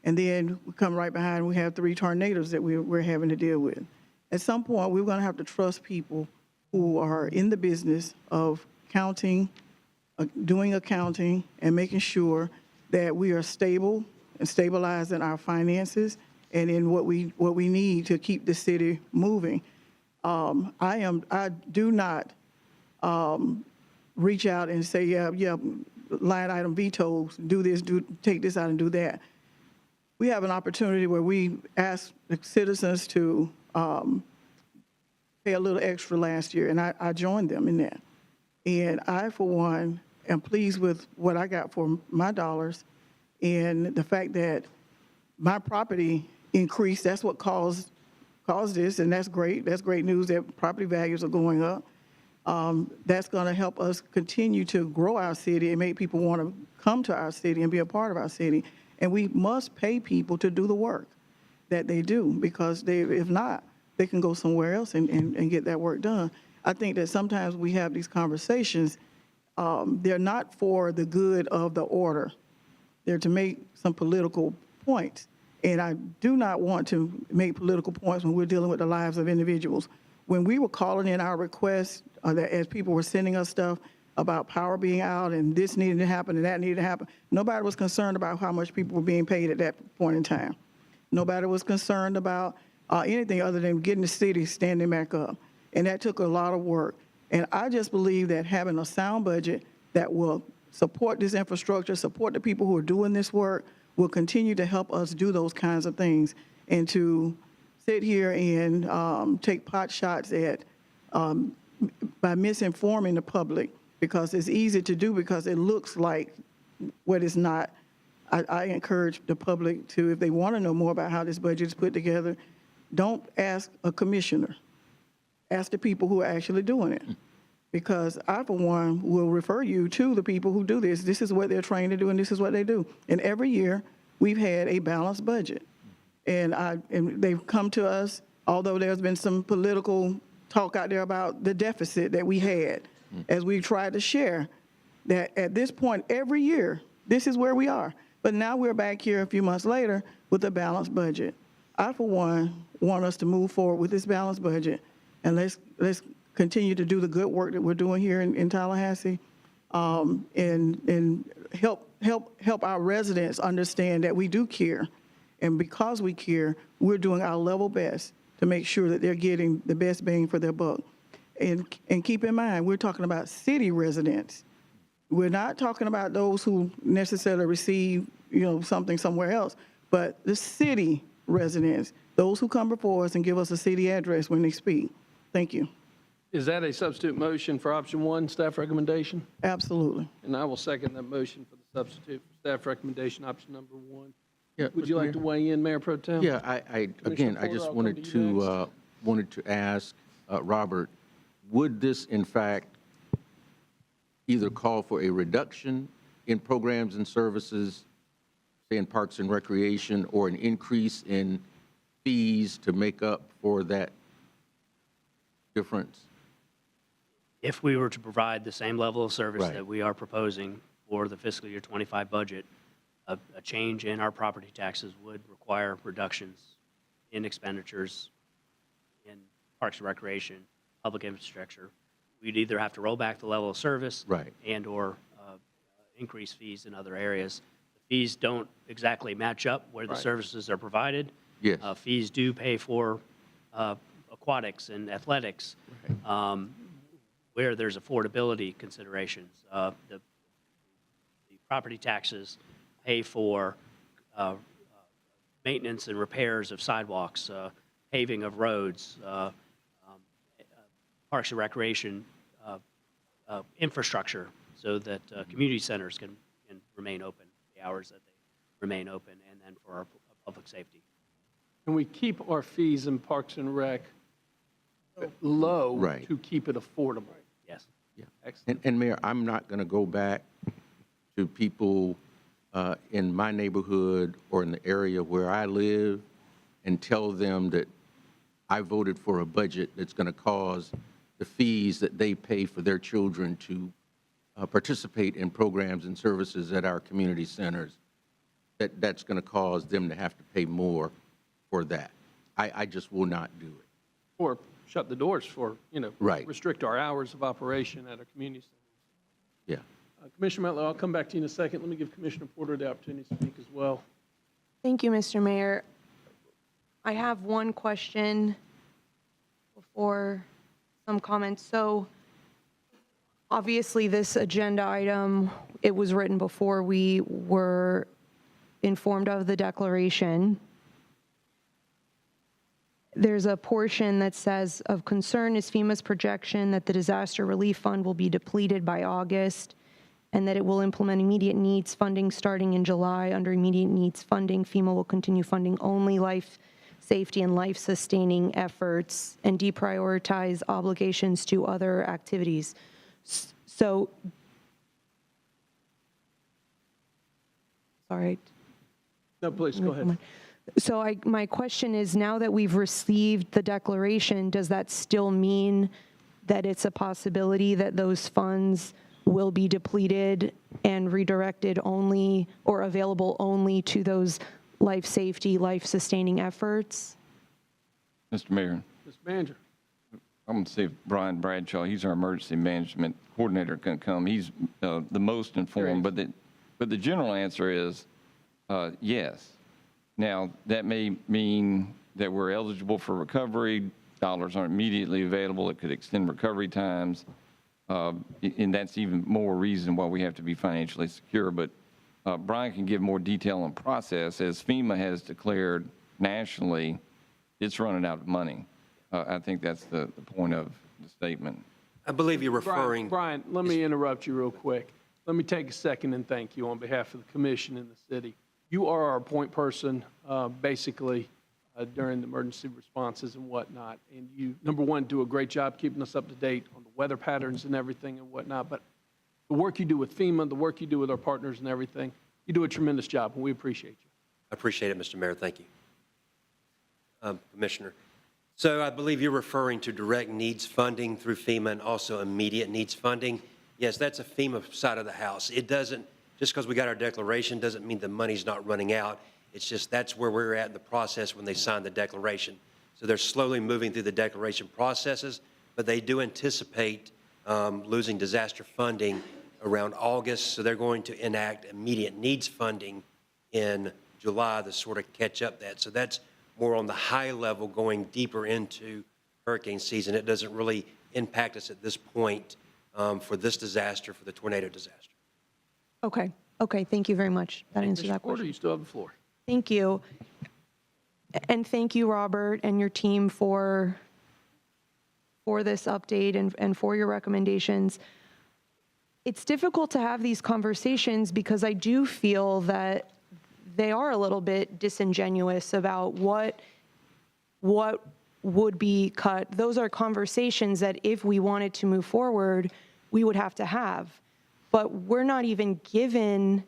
And then we come right behind, we have 3 tornadoes that we're having to deal with. At some point, we're going to have to trust people who are in the business of counting, doing accounting, and making sure that we are stable and stabilizing our finances and in what we need to keep the city moving. I do not reach out and say, yeah, line item vetoes, do this, take this out and do that. We have an opportunity where we ask the citizens to pay a little extra last year, and I joined them in that. And I, for one, am pleased with what I got for my dollars, and the fact that my property increased. That's what caused this, and that's great. That's great news that property values are going up. That's going to help us continue to grow our city and make people want to come to our city and be a part of our city. And we must pay people to do the work that they do, because if not, they can go somewhere else and get that work done. I think that sometimes we have these conversations, they're not for the good of the order. They're to make some political points. And I do not want to make political points when we're dealing with the lives of individuals. When we were calling in our requests, as people were sending us stuff about power being out and this needed to happen and that needed to happen, nobody was concerned about how much people were being paid at that point in time. Nobody was concerned about anything other than getting the city standing back up. And that took a lot of work. And I just believe that having a sound budget that will support this infrastructure, support the people who are doing this work, will continue to help us do those kinds of things. And to sit here and take pot shots at by misinforming the public, because it's easy to do, because it looks like what is not. I encourage the public to, if they want to know more about how this budget is put together, don't ask a commissioner. Ask the people who are actually doing it. Because I, for one, will refer you to the people who do this. This is what they're trained to do, and this is what they do. And every year, we've had a balanced budget. And they've come to us, although there's been some political talk out there about the deficit that we had, as we've tried to share, that at this point, every year, this is where we are. But now we're back here a few months later with a balanced budget. I, for one, want us to move forward with this balanced budget, and let's continue to do the good work that we're doing here in Tallahassee, and help our residents understand that we do care. And because we care, we're doing our level best to make sure that they're getting the best bang for their buck. And keep in mind, we're talking about city residents. We're not talking about those who necessarily receive, something somewhere else, but the city residents, those who come before us and give us a city address when they speak. Thank you. Is that a substitute motion for option 1, staff recommendation? Absolutely. And I will second that motion for the substitute for staff recommendation, option number 1. Yeah, Would you Mr. like to Mayor? weigh in, Mayor Pro Tem? Yeah, again, I Porter, just I'll come wanted to you to ask Robert, would this in fact either call for a reduction in programs and services, say in Parks and Recreation, or an increase in fees to make up for that difference? If we were to provide the same level of service Right. that we are proposing for the fiscal year 25 budget, a change in our property taxes would require reductions in expenditures in Parks and Recreation, public infrastructure. We'd either have to roll back the level of service Right. and/or increase fees in other areas. The fees don't exactly match up where the Right. services are provided. Yes. Fees do pay for aquatics and athletics, where there's affordability considerations. The property taxes pay for maintenance and repairs of sidewalks, paving of roads, Parks and Recreation infrastructure, so that community centers can remain open, the hours that they remain open, and then for our public safety. Can we keep our fees in Parks and Rec low Right. to keep it affordable? Yes. Yeah. Excellent. And Mayor, I'm not going to go back to people in my neighborhood or in the area where I live and tell them that I voted for a budget that's going to cause the fees that they pay for their children to participate in programs and services at our community centers, that's going to cause them to have to pay more for that. I just will not do it. Or shut the doors for, Right. restrict our hours of operation at our community centers. Yeah. Commissioner Mettler, I'll come back to you in a second. Let me give Commissioner Porter the opportunity to speak as well. Thank you, Mr. Mayor. I have one question before some comments. So obviously this agenda item, it was written before we were informed of the declaration. There's a portion that says, of concern is FEMA's projection that the disaster relief fund will be depleted by August, and that it will implement immediate needs funding starting in July. Under immediate needs funding, FEMA will continue funding only life safety and life-sustaining efforts and deprioritize obligations to other activities. So, sorry. No, please, go ahead. So my question is, now that we've received the declaration, does that still mean that it's a possibility that those funds will be depleted and redirected only or available only to those life safety, life-sustaining efforts? Mr. Mayor, Mr. Manager. I'm going to see if Brian Bradshaw, he's our emergency management coordinator, can come. He's the most informed, but the general answer is yes. Now, that may mean that we're eligible for recovery. Dollars aren't immediately available. It could extend recovery times. And that's even more reason why we have to be financially secure. But Brian can give more detail on process. As FEMA has declared nationally, it's running out of money. I think that's the point of the statement. I believe you're referring. Brian, let me interrupt you real quick. let me take a second and thank you on behalf of the commission and the city. You are our point person, basically, during the emergency responses and whatnot. And you, number one, do a great job keeping us up to date on the weather patterns and everything and whatnot. But the work you do with FEMA, the work you do with our partners and everything, you do a tremendous job, and we appreciate you. I appreciate it, Mr. Mayor. Thank you. Commissioner. So I believe you're referring to direct needs funding through FEMA and also immediate needs funding. Yes, that's a FEMA side of the house. It doesn't, just because we got our declaration doesn't mean the money's not running out. It's just that's where we're at in the process when they sign the declaration. So they're slowly moving through the declaration processes, but they do anticipate losing disaster funding around August. So they're going to enact immediate needs funding in July to sort of catch up that. So that's more on the high level, going deeper into hurricane season. It doesn't really impact us at this point for this disaster, for the tornado disaster. Okay. Okay, thank you very much. That answers that Mr. Porter, question. you still have the floor. Thank you. And thank you, Robert, and your team for this update and for your recommendations. It's difficult to have these conversations because I do feel that they are a little bit disingenuous about what would be cut. Those are conversations that if we wanted to move forward, we would have to have. But we're not even given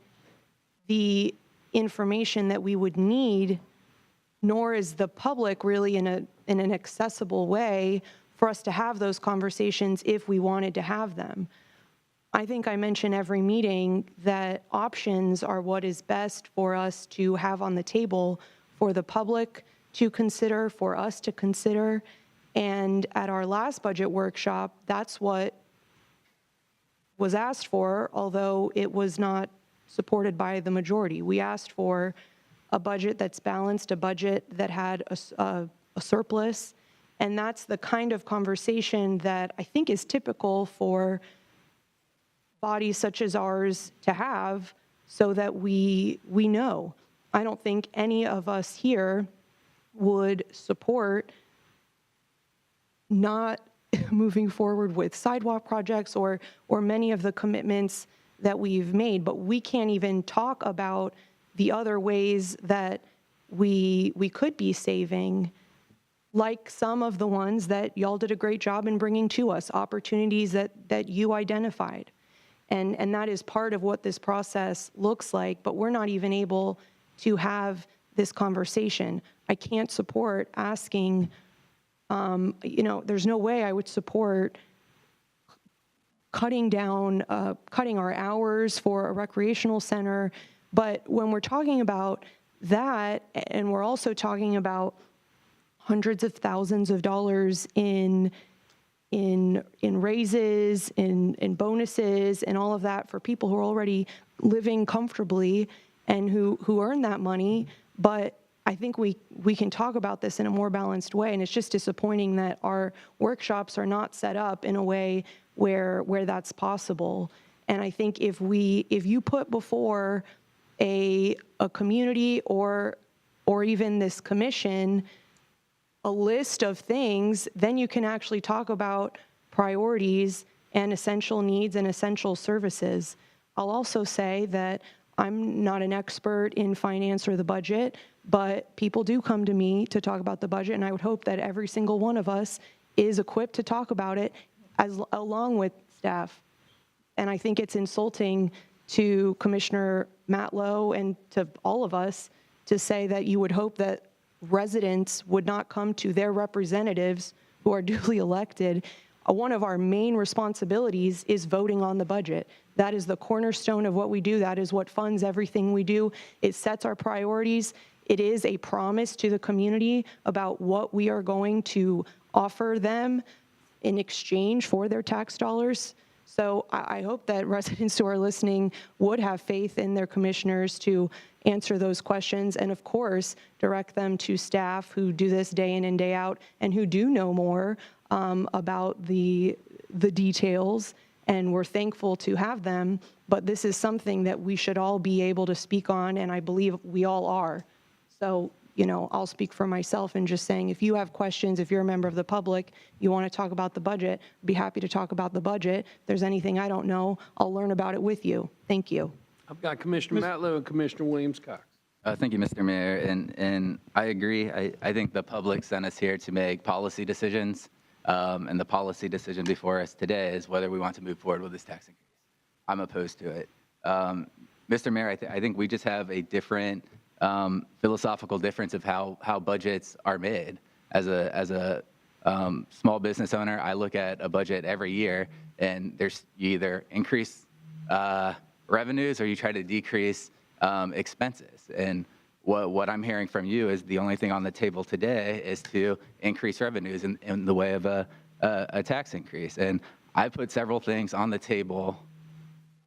the information that we would need, nor is the public really in an accessible way for us to have those conversations if we wanted to have them. I think I mention every meeting that options are what is best for us to have on the table for the public to consider, for us to consider. And at our last budget workshop, that's what was asked for, although it was not supported by the majority. We asked for a budget that's balanced, a budget that had a surplus, and that's the kind of conversation that I think is typical for bodies such as ours to have so that we know. I don't think any of us here would support not moving forward with sidewalk projects or many of the commitments that we've made, but we can't even talk about the other ways that we could be saving, like some of the ones that y'all did a great job in bringing to us, opportunities that you identified. And that is part of what this process looks like, but we're not even able to have this conversation. I can't support asking, there's no way I would support cutting our hours for a recreational center. But when we're talking about that, and we're also talking about hundreds of thousands of dollars in raises, in bonuses, and all of that for people who are already living comfortably and who earn that money. But I think we can talk about this in a more balanced way, and it's just disappointing that our workshops are not set up in a way where that's possible. And I think if you put before a community or even this commission a list of things, then you can actually talk about priorities and essential needs and essential services. I'll also say that I'm not an expert in finance or the budget, but people do come to me to talk about the budget, and I would hope that every single one of us is equipped to talk about it along with staff. And I think it's insulting to Commissioner Matlow and to all of us to say that you would hope that residents would not come to their representatives who are duly elected. One of our main responsibilities is voting on the budget. That is the cornerstone of what we do. That is what funds everything we do. It sets our priorities. It is a promise to the community about what we are going to offer them in exchange for their tax dollars. So I hope that residents who are listening would have faith in their commissioners to answer those questions, and of course, direct them to staff who do this day in and day out and who do know more about the details, and we're thankful to have them. But this is something that we should all be able to speak on, and I believe we all are. So I'll speak for myself in just saying, if you have questions, if you're a member of the public, you want to talk about the budget, I'd be happy to talk about the budget. If there's anything I don't know, I'll learn about it with you. Thank you. I've got Commissioner Matlow and Commissioner Williams-Cox. Thank you, Mr. Mayor, and I agree. I think the public sent us here to make policy decisions, and the policy decision before us today is whether we want to move forward with this tax increase. I'm opposed to it. Mr. Mayor, I think we just have a different philosophical difference of how budgets are made. As a small business owner, I look at a budget every year, and you either increase revenues or you try to decrease expenses. And what I'm hearing from you is the only thing on the table today is to increase revenues in the way of a tax increase. And I put several things on the table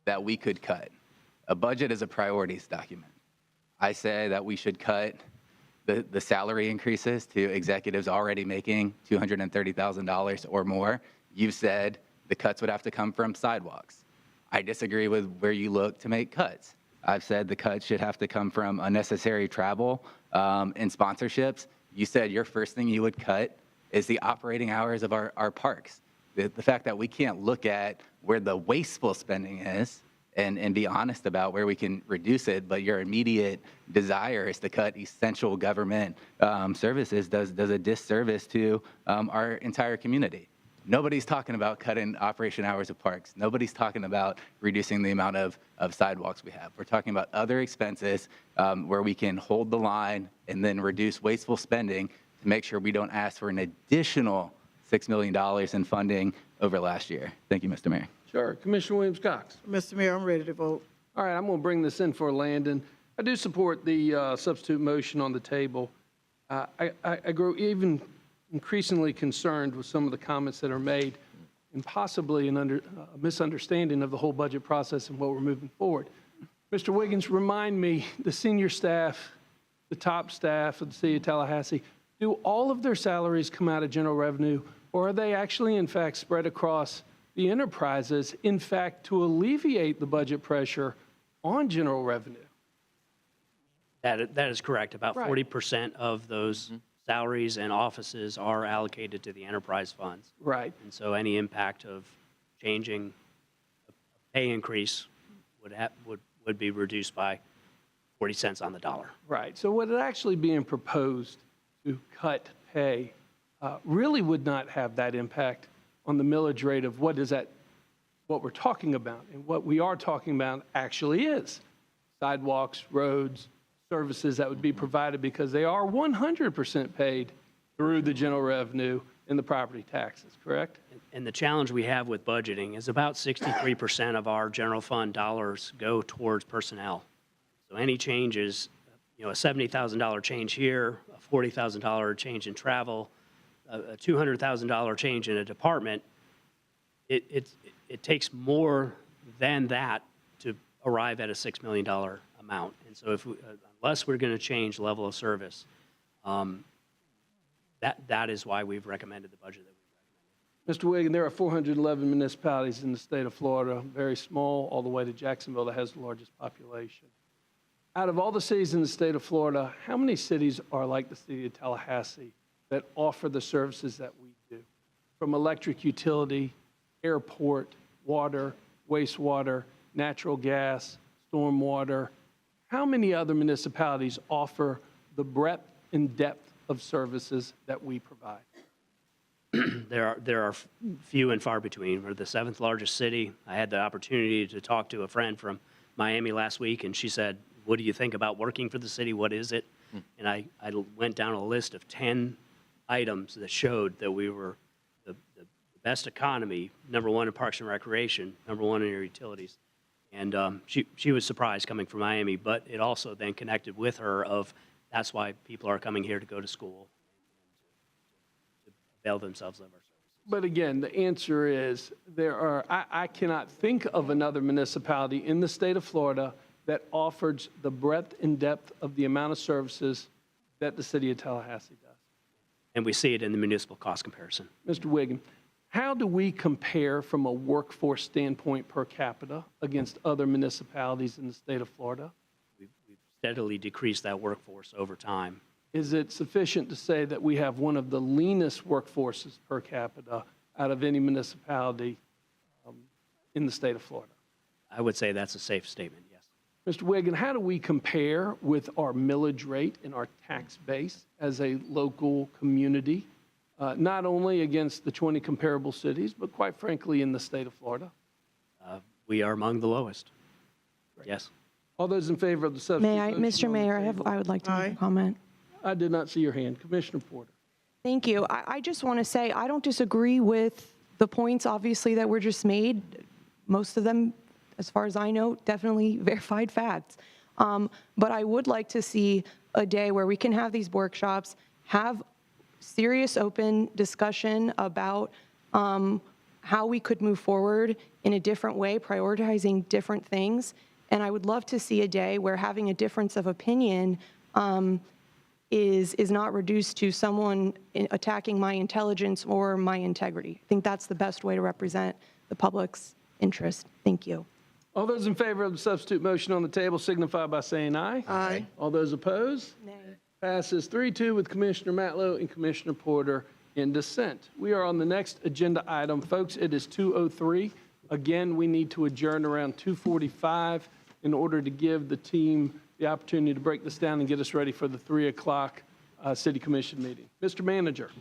that we could cut. A budget is a priorities document. I say that we should cut the salary increases to executives already making $230,000 or more. You've said the cuts would have to come from sidewalks. I disagree with where you look to make cuts. I've said the cuts should have to come from unnecessary travel and sponsorships. You said your first thing you would cut is the operating hours of our parks. The fact that we can't look at where the wasteful spending is and be honest about where we can reduce it, but your immediate desire is to cut essential government services does a disservice to our entire community. Nobody's talking about cutting operation hours of parks. Nobody's talking about reducing the amount of sidewalks we have. We're talking about other expenses where we can hold the line and then reduce wasteful spending to make sure we don't ask for an additional $6 million in funding over last year. Thank you, Mr. Mayor. Sure. Commissioner Williams-Cox. Mr. Mayor, I'm ready to vote. All right, I'm going to bring this in for Landon. I do support the substitute motion on the table. I grow even increasingly concerned with some of the comments that are made and possibly a misunderstanding of the whole budget process and what we're moving forward. Mr. Wiggins, remind me, the senior staff, the top staff of the City of Tallahassee, do all of their salaries come out of general revenue, or are they actually, in fact, spread across the enterprises, in fact, to alleviate the budget pressure on general revenue? That is correct. About Right. 40% of those salaries and offices are allocated to the enterprise funds. Right. And so any impact of changing a pay increase would be reduced by 40 cents on the dollar. Right. So what is actually being proposed to cut pay really would not have that impact on the millage rate of what we're talking about. And what we are talking about actually is sidewalks, roads, services that would be provided because they are 100% paid through the general revenue and the property taxes, correct? And the challenge we have with budgeting is about 63% of our general fund dollars go towards personnel. So any changes, a $70,000 change here, a $40,000 change in travel, a $200,000 change in a department, it takes more than that to arrive at a $6 million amount. And so unless we're going to change level of service, that is why we've recommended the budget that we've recommended. Mr. Wiggin, there are 411 municipalities in the state of Florida, very small, all the way to Jacksonville that has the largest population. Out of all the cities in the state of Florida, how many cities are like the city of Tallahassee that offer the services that we do? From electric utility, airport, water, wastewater, natural gas, stormwater. How many other municipalities offer the breadth and depth of services that we provide? There are few and far between. We're the 7th largest city. I had the opportunity to talk to a friend from Miami last week, and she said, "What do you think about working for the city? What is it?" And I went down a list of 10 items that showed that we were the best economy, #1 in Parks and Recreation, #1 in your utilities. And she was surprised coming from Miami, but it also then connected with her of that's why people are coming here to go to school and to avail themselves of our services. But again, the answer is I cannot think of another municipality in the state of Florida that offers the breadth and depth of the amount of services that the city of Tallahassee does. And we see it in the municipal cost comparison. Mr. Wiggin, how do we compare from a workforce standpoint per capita against other municipalities in the state of Florida? We've steadily decreased that workforce over time. is it sufficient to say that we have one of the leanest workforces per capita out of any municipality in the state of Florida? I would say that's a safe statement, yes. Mr. Wiggin, how do we compare with our millage rate and our tax base as a local community, not only against the 20 comparable cities, but quite frankly in the state of Florida? We are among the lowest. Yes. All those in favor of the substitute May I, motion Mr. on the Mayor, table? I would like to make Aye. a comment. I did not see your hand. Commissioner Porter. Thank you. I just want to say, I don't disagree with the points, obviously, that were just made. Most of them, as far as I know, definitely verified facts. But I would like to see a day where we can have these workshops, have serious, open discussion about how we could move forward in a different way, prioritizing different things. And I would love to see a day where having a difference of opinion is not reduced to someone attacking my intelligence or my integrity. I think that's the best way to represent the public's interest. Thank you. All those in favor of the substitute motion on the table signify by saying aye. Aye. All those opposed? Nay. Passes 3-2 with Commissioner Matlow and Commissioner Porter in dissent. We are on the next agenda item. Folks, it is 2:03. Again, we need to adjourn around 2:45 in order to give the team the opportunity to break this down and get us ready for the 3 o'clock City Commission meeting. Mr. Manager.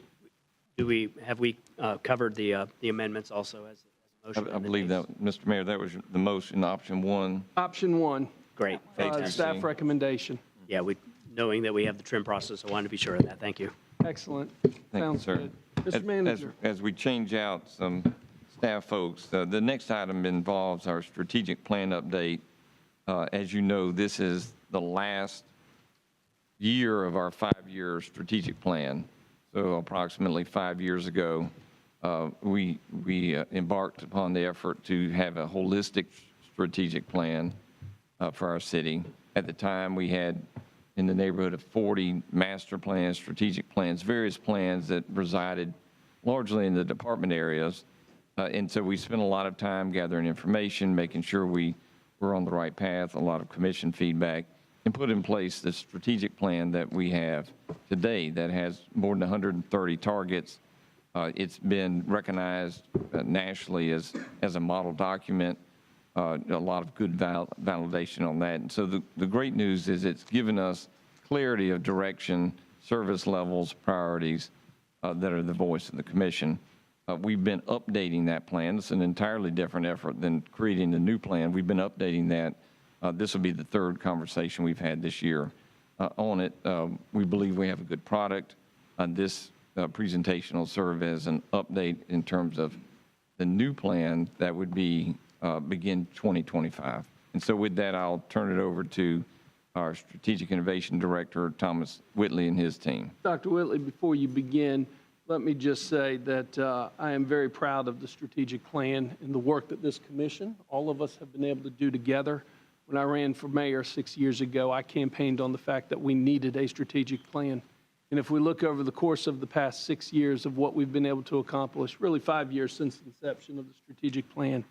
Have we covered the amendments also as a motion? I believe that, Mr. Mayor, that was the motion, option one. Option one, Great. Fantastic. staff recommendation. Yeah, knowing that we have the trim process, I wanted to be sure of that. Thank you. Excellent. Thank you, Sounds sir. good. Mr. Manager. As we change out some staff folks, the next item involves our strategic plan update. As you know, this is the last year of our 5-year strategic plan. So approximately 5 years ago, we embarked upon the effort to have a holistic strategic plan for our city. At the time, we had in the neighborhood of 40 master plans, strategic plans, various plans that resided largely in the department areas. And so we spent a lot of time gathering information, making sure we were on the right path, a lot of commission feedback, and put in place the strategic plan that we have today that has more than 130 targets. It's been recognized nationally as a model document, a lot of good validation on that. And so the great news is it's given us clarity of direction, service levels, priorities that are the voice of the commission. We've been updating that plan. It's an entirely different effort than creating a new plan. We've been updating that. This will be the third conversation we've had this year on it. We believe we have a good product. This presentation will serve as an update in terms of the new plan that would be begin 2025. And so with that, I'll turn it over to our Strategic Innovation Director, Thomas Whitley, and his team. Dr. Whitley, before you begin, let me just say that I am very proud of the strategic plan and the work that this commission, all of us have been able to do together. When I ran for mayor 6 years ago, I campaigned on the fact that we needed a strategic plan. And if we look over the course of the past 6 years of what we've been able to accomplish, really 5 years since the inception of the strategic plan,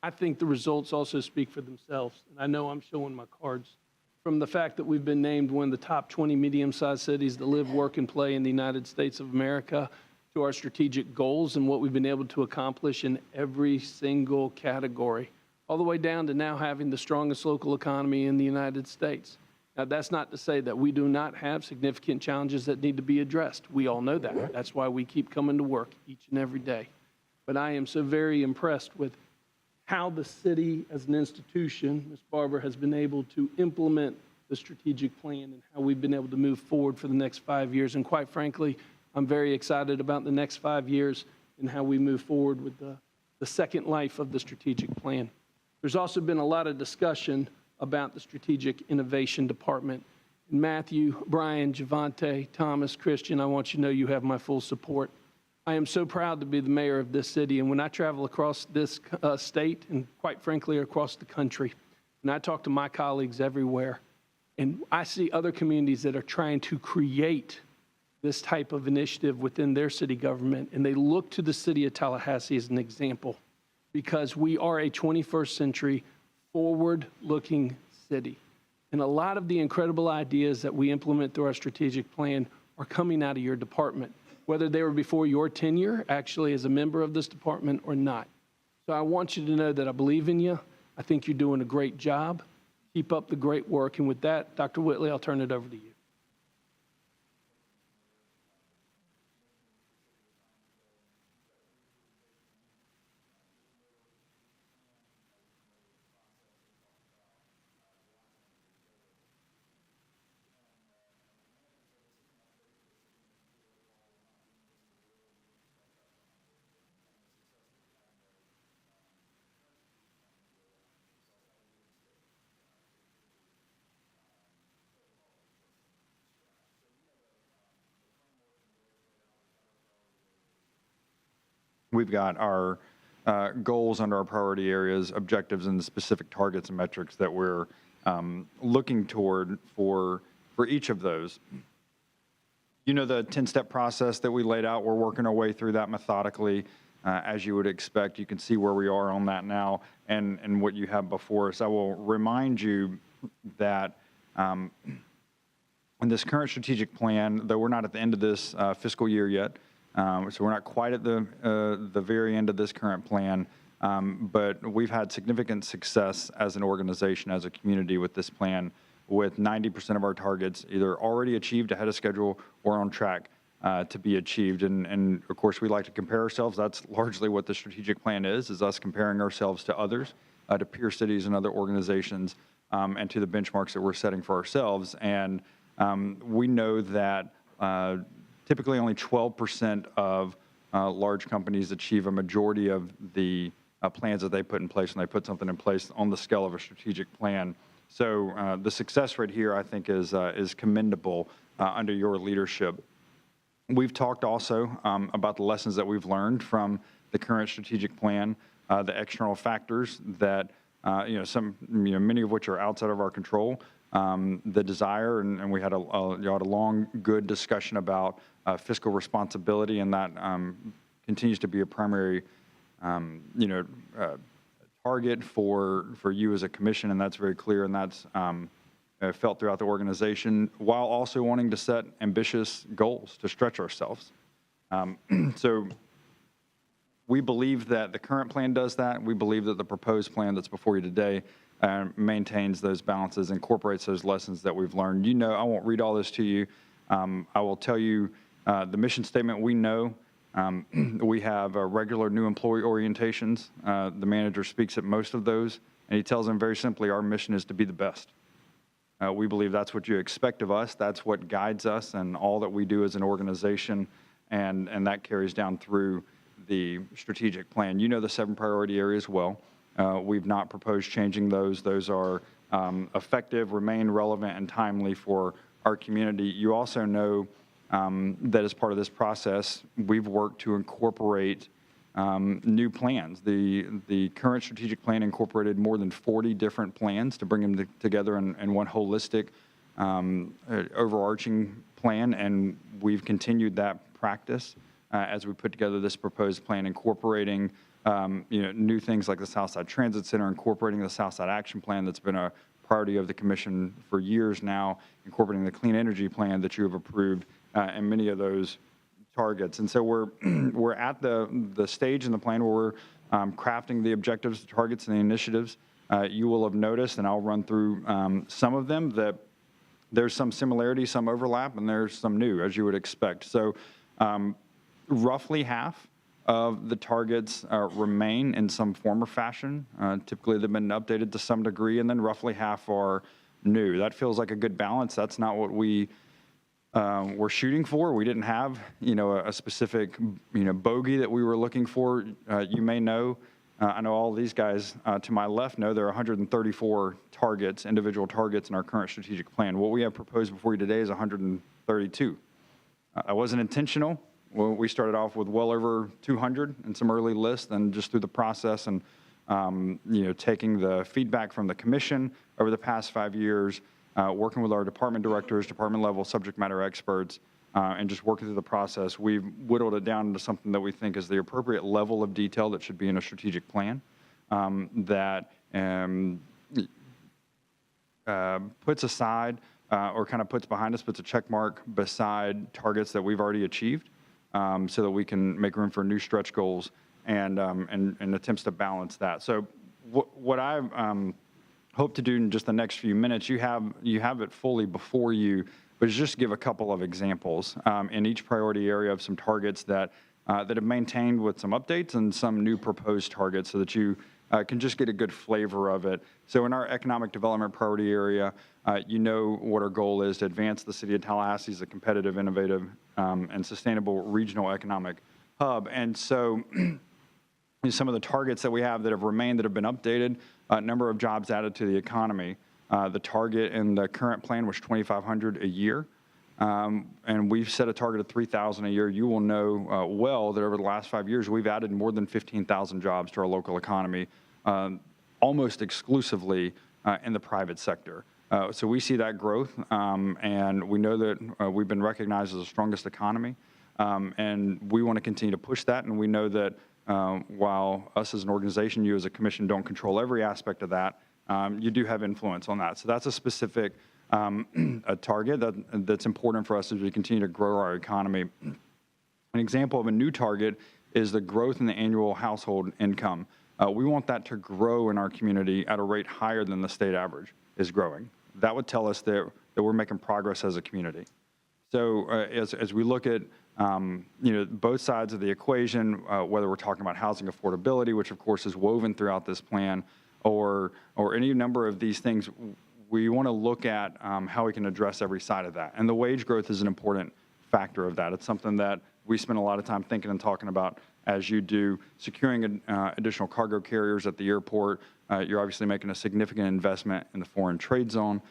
I think the results also speak for themselves. And I know I'm showing my cards. From the fact that we've been named one of the top 20 medium-sized cities to live, work, and play in the United States of America, to our strategic goals and what we've been able to accomplish in every single category, all the way down to now having the strongest local economy in the United States. Now, that's not to say that we do not have significant challenges that need to be addressed. We all know that. That's why we keep coming to work each and every day. But I am so very impressed with how the city as an institution, Ms. Barber, has been able to implement the strategic plan and how we've been able to move forward for the next 5 years. And quite frankly, I'm very excited about the next 5 years and how we move forward with the second life of the strategic plan. There's also been a lot of discussion about the Strategic Innovation Department. And Matthew, Brian, Javante, Thomas, Christian, I want you to know you have my full support. I am so proud to be the mayor of this city, and when I travel across this state and quite frankly across the country, and I talk to my colleagues everywhere, and I see other communities that are trying to create this type of initiative within their city government, and they look to the city of Tallahassee as an example because we are a 21st century forward-looking city. And a lot of the incredible ideas that we implement through our strategic plan are coming out of your department, whether they were before your tenure, actually as a member of this department or not. So I want you to know that I believe in you. I think you're doing a great job. Keep up the great work. And with that, Dr. Whitley, I'll turn it over to you. We've got our goals under our priority areas, objectives, and the specific targets and metrics that we're looking toward for each of those. You know the 10-step process that we laid out. We're working our way through that methodically, as you would expect. You can see where we are on that now and what you have before us. I will remind you that in this current strategic plan, though we're not at the end of this fiscal year yet, so we're not quite at the very end of this current plan, but we've had significant success as an organization, as a community with this plan, with 90% of our targets either already achieved ahead of schedule or on track to be achieved. And of course, we like to compare ourselves. That's largely what the strategic plan is us comparing ourselves to others, to peer cities and other organizations, and to the benchmarks that we're setting for ourselves. And we know that typically only 12% of large companies achieve a majority of the plans that they put in place when they put something in place on the scale of a strategic plan. So the success rate here, I think, is commendable under your leadership. We've talked also about the lessons that we've learned from the current strategic plan, the external factors that, many of which are outside of our control, the desire, and we had a long, good discussion about fiscal responsibility, and that continues to be a primary, target for you as a commission, and that's very clear, and that's felt throughout the organization, while also wanting to set ambitious goals to stretch ourselves. So we believe that the current plan does that. We believe that the proposed plan that's before you today maintains those balances, incorporates those lessons that we've learned. You know, I won't read all this to you. I will tell you the mission statement. We know we have regular new employee orientations. The manager speaks at most of those, and he tells them very simply, our mission is to be the best. We believe that's what you expect of us. That's what guides us and all that we do as an organization, and that carries down through the strategic plan. You know the 7 priority areas well. We've not proposed changing those. Those are effective, remain relevant, and timely for our community. You also know that as part of this process, we've worked to incorporate new plans. The current strategic plan incorporated more than 40 different plans to bring them together in one holistic, overarching plan, and we've continued that practice as we put together this proposed plan, incorporating new things like the Southside Transit Center, incorporating the Southside Action Plan that's been a priority of the Commission for years now, incorporating the Clean Energy Plan that you have approved, and many of those targets. And so we're at the stage in the plan where we're crafting the objectives, the targets, and the initiatives. You will have noticed, and I'll run through some of them, that there's some similarity, some overlap, and there's some new, as you would expect. So roughly half of the targets remain in some form or fashion. Typically, they've been updated to some degree, and then roughly half are new. That feels like a good balance. That's not what we were shooting for. We didn't have, a specific, bogey that we were looking for. You may know, I know all these guys to my left know there are 134 targets, individual targets in our current strategic plan. What we have proposed before you today is 132. That wasn't intentional. Well, we started off with well over 200 and some early lists, and just through the process and, taking the feedback from the Commission over the past 5 years, working with our department directors, department level subject matter experts, and just working through the process, we've whittled it down into something that we think is the appropriate level of detail that should be in a strategic plan, that puts aside or kind of puts behind us, puts a check mark beside targets that we've already achieved so that we can make room for new stretch goals and attempts to balance that. So what I hope to do in just the next few minutes, you have it fully before you, but just give a couple of examples in each priority area of some targets that have maintained with some updates and some new proposed targets so that you can just get a good flavor of it. So in our economic development priority area, you know what our goal is: to advance the city of Tallahassee as a competitive, innovative, and sustainable regional economic hub. And so some of the targets that we have that have remained, that have been updated, number of jobs added to the economy. The target in the current plan was 2,500 a year. And we've set a target of 3,000 a year. You will know well that over the last 5 years, we've added more than 15,000 jobs to our local economy, almost exclusively in the private sector. So we see that growth, and we know that we've been recognized as the strongest economy, and we want to continue to push that. And we know that while us as an organization, you as a commission, don't control every aspect of that, you do have influence on that. So that's a specific a target that's important for us as we continue to grow our economy. An example of a new target is the growth in the annual household income. We want that to grow in our community at a rate higher than the state average is growing. That would tell us that we're making progress as a community. So as we look at both sides of the equation, whether we're talking about housing affordability, which of course is woven throughout this plan, or any number of these things, we want to look at how we can address every side of that. And the wage growth is an important factor of that. It's something that we spend a lot of time thinking and talking about, as you do. Securing additional cargo carriers at the airport. You're obviously making a significant investment in the foreign trade zone,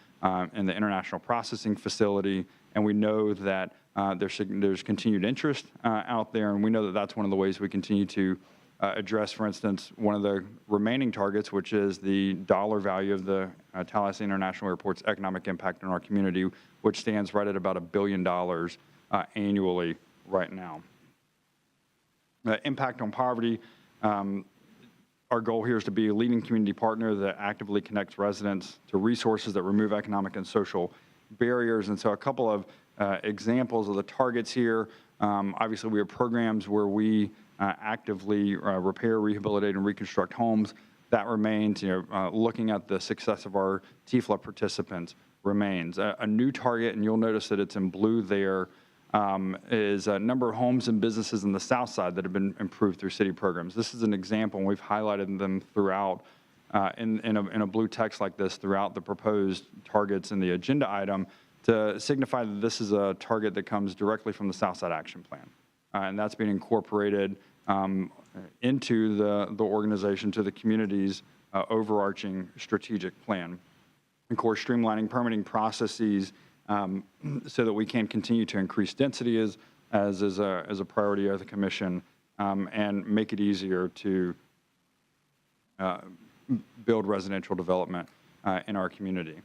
in the international processing facility. And we know that there's continued interest out there. And we know that that's one of the ways we continue to address, for instance, one of the remaining targets, which is the dollar value of the Tallahassee International Airport's economic impact on our community, which stands right at about $1 billion annually right now. Impact on poverty. Our goal here is to be a leading community partner that actively connects residents to resources that remove economic and social barriers. And so a couple of examples of the targets here. Obviously, we have programs where we actively repair, rehabilitate, and reconstruct homes. That remains. Looking at the success of our TFLA participants remains. A new target, and you'll notice that it's in blue there, is a number of homes and businesses in the south side that have been improved through city programs. This is an example, and we've highlighted them throughout in a blue text like this throughout the proposed targets in the agenda item to signify that this is a target that comes directly from the Southside Action Plan. And that's being incorporated into the organization, to the community's overarching strategic plan. Of course, streamlining permitting processes so that we can continue to increase density as a priority of the commission, and make it easier to build residential development in our community.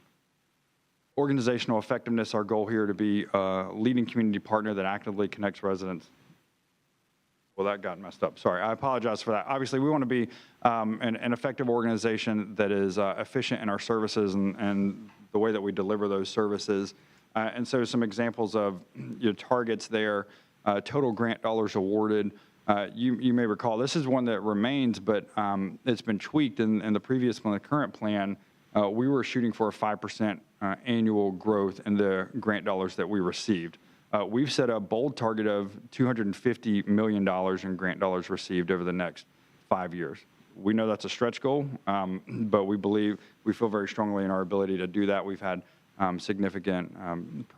Organizational effectiveness, our goal here to be a leading community partner that actively connects residents. Well, that got messed up. Sorry, I apologize for that. Obviously, we want to be an effective organization that is efficient in our services and the way that we deliver those services. And so some examples of your targets there, total grant dollars awarded. You may recall, this is one that remains, but it's been tweaked. In the previous one, the current plan, we were shooting for a 5% annual growth in the grant dollars that we received. We've set a bold target of $250 million in grant dollars received over the next 5 years. We know that's a stretch goal, but we feel very strongly in our ability to do that. We've had significant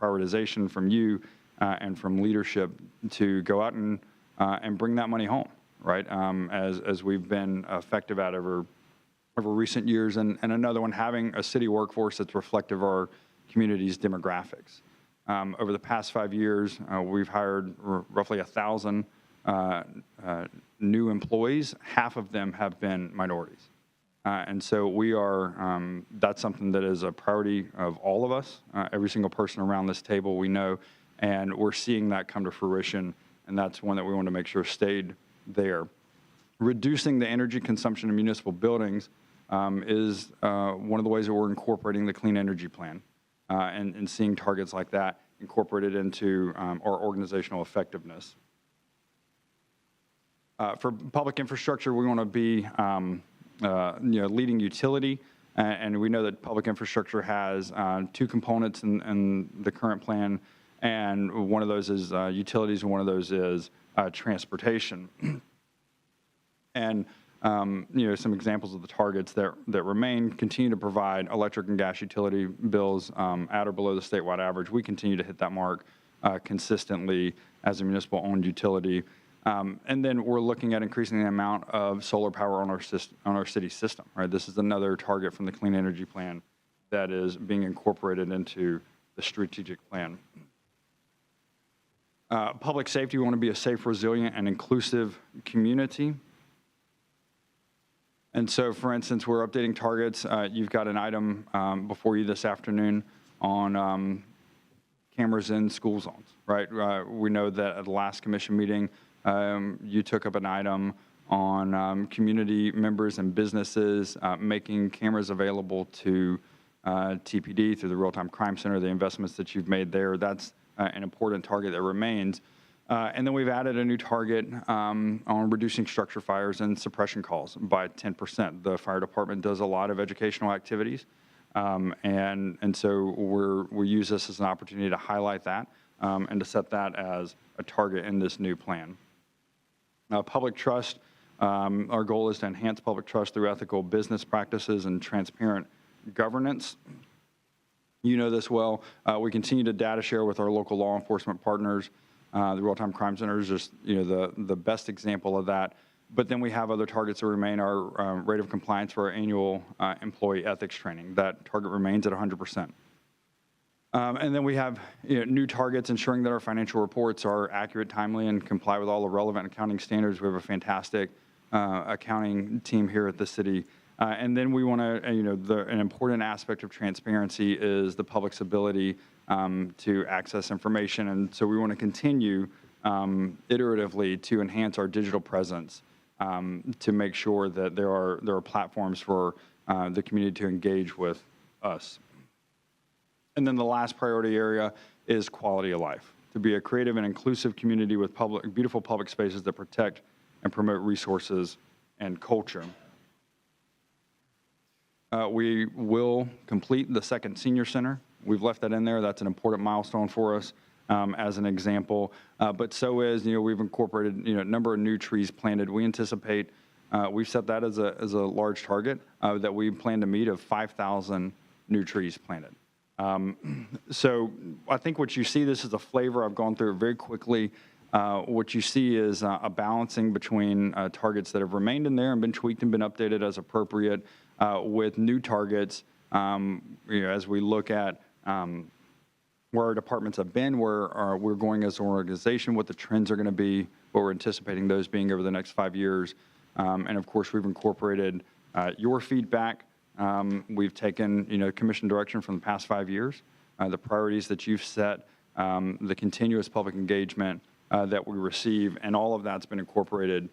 prioritization from you and from leadership to go out and bring that money home, right? As we've been effective at over recent years, and another one, having a city workforce that's reflective of our community's demographics. Over the past 5 years, we've hired roughly 1,000 new employees. Half of them have been minorities. And so we are, that's something that is a priority of all of us, every single person around this table we know, and we're seeing that come to fruition, and that's one that we want to make sure stayed there. Reducing the energy consumption in municipal buildings. is one of the ways that we're incorporating the clean energy plan and seeing targets like that incorporated into our organizational effectiveness. For public infrastructure, we want to be leading utility, and we know that public infrastructure has two components in the current plan, and one of those is utilities, and one of those is transportation. And some examples of the targets that remain: continue to provide electric and gas utility bills at or below the statewide average. We continue to hit that mark consistently as a municipal-owned utility. And then we're looking at increasing the amount of solar power on our city system. Right, this is another target from the Clean Energy Plan that is being incorporated into the strategic plan. Public safety, we want to be a safe, resilient, and inclusive community. And so, for instance, we're updating targets. You've got an item before you this afternoon on cameras in school zones, right? We know that at the last commission meeting, you took up an item on community members and businesses making cameras available to TPD through the Real-Time Crime Center, the investments that you've made there. That's an important target that remains. And then we've added a new target on reducing structure fires and suppression calls by 10%. The fire department does a lot of educational activities, and so we use this as an opportunity to highlight that and to set that as a target in this new plan. Public trust, our goal is to enhance public trust through ethical business practices and transparent governance. You know this well. We continue to data share with our local law enforcement partners. The Real-Time Crime Center is just the best example of that. But then we have other targets that remain. Our rate of compliance for our annual employee ethics training. That target remains at 100%. And then we have new targets ensuring that our financial reports are accurate, timely, and comply with all the relevant accounting standards. We have a fantastic accounting team here at the city. And then we want to, an important aspect of transparency is the public's ability to access information. And so we want to continue iteratively to enhance our digital presence to make sure that there are platforms for the community to engage with us. And then the last priority area is quality of life, to be a creative and inclusive community with beautiful public spaces that protect and promote resources and culture. We will complete the second senior center. We've left that in there. That's an important milestone for us as an example. But so is, we've incorporated, a number of new trees planted. We anticipate, we've set that as a large target that we plan to meet of 5,000 new trees planted. So I think what you see, this is a flavor. I've gone through it very quickly. What you see is a balancing between targets that have remained in there and been tweaked and been updated as appropriate with new targets as we look at where our departments have been, where we're going as an organization, what the trends are going to be, what we're anticipating those being over the next 5 years. And of course, we've incorporated your feedback. We've taken, commission direction from the past 5 years, the priorities that you've set, the continuous public engagement that we receive, and all of that's been incorporated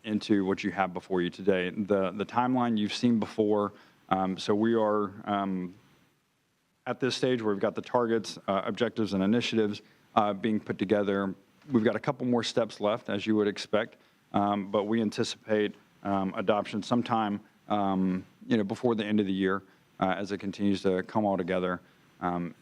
into what you have before you today. The timeline you've seen before, so we are at this stage where we've got the targets, objectives, and initiatives being put together. We've got a couple more steps left, as you would expect, but we anticipate adoption sometime before the end of the year as it continues to come all together.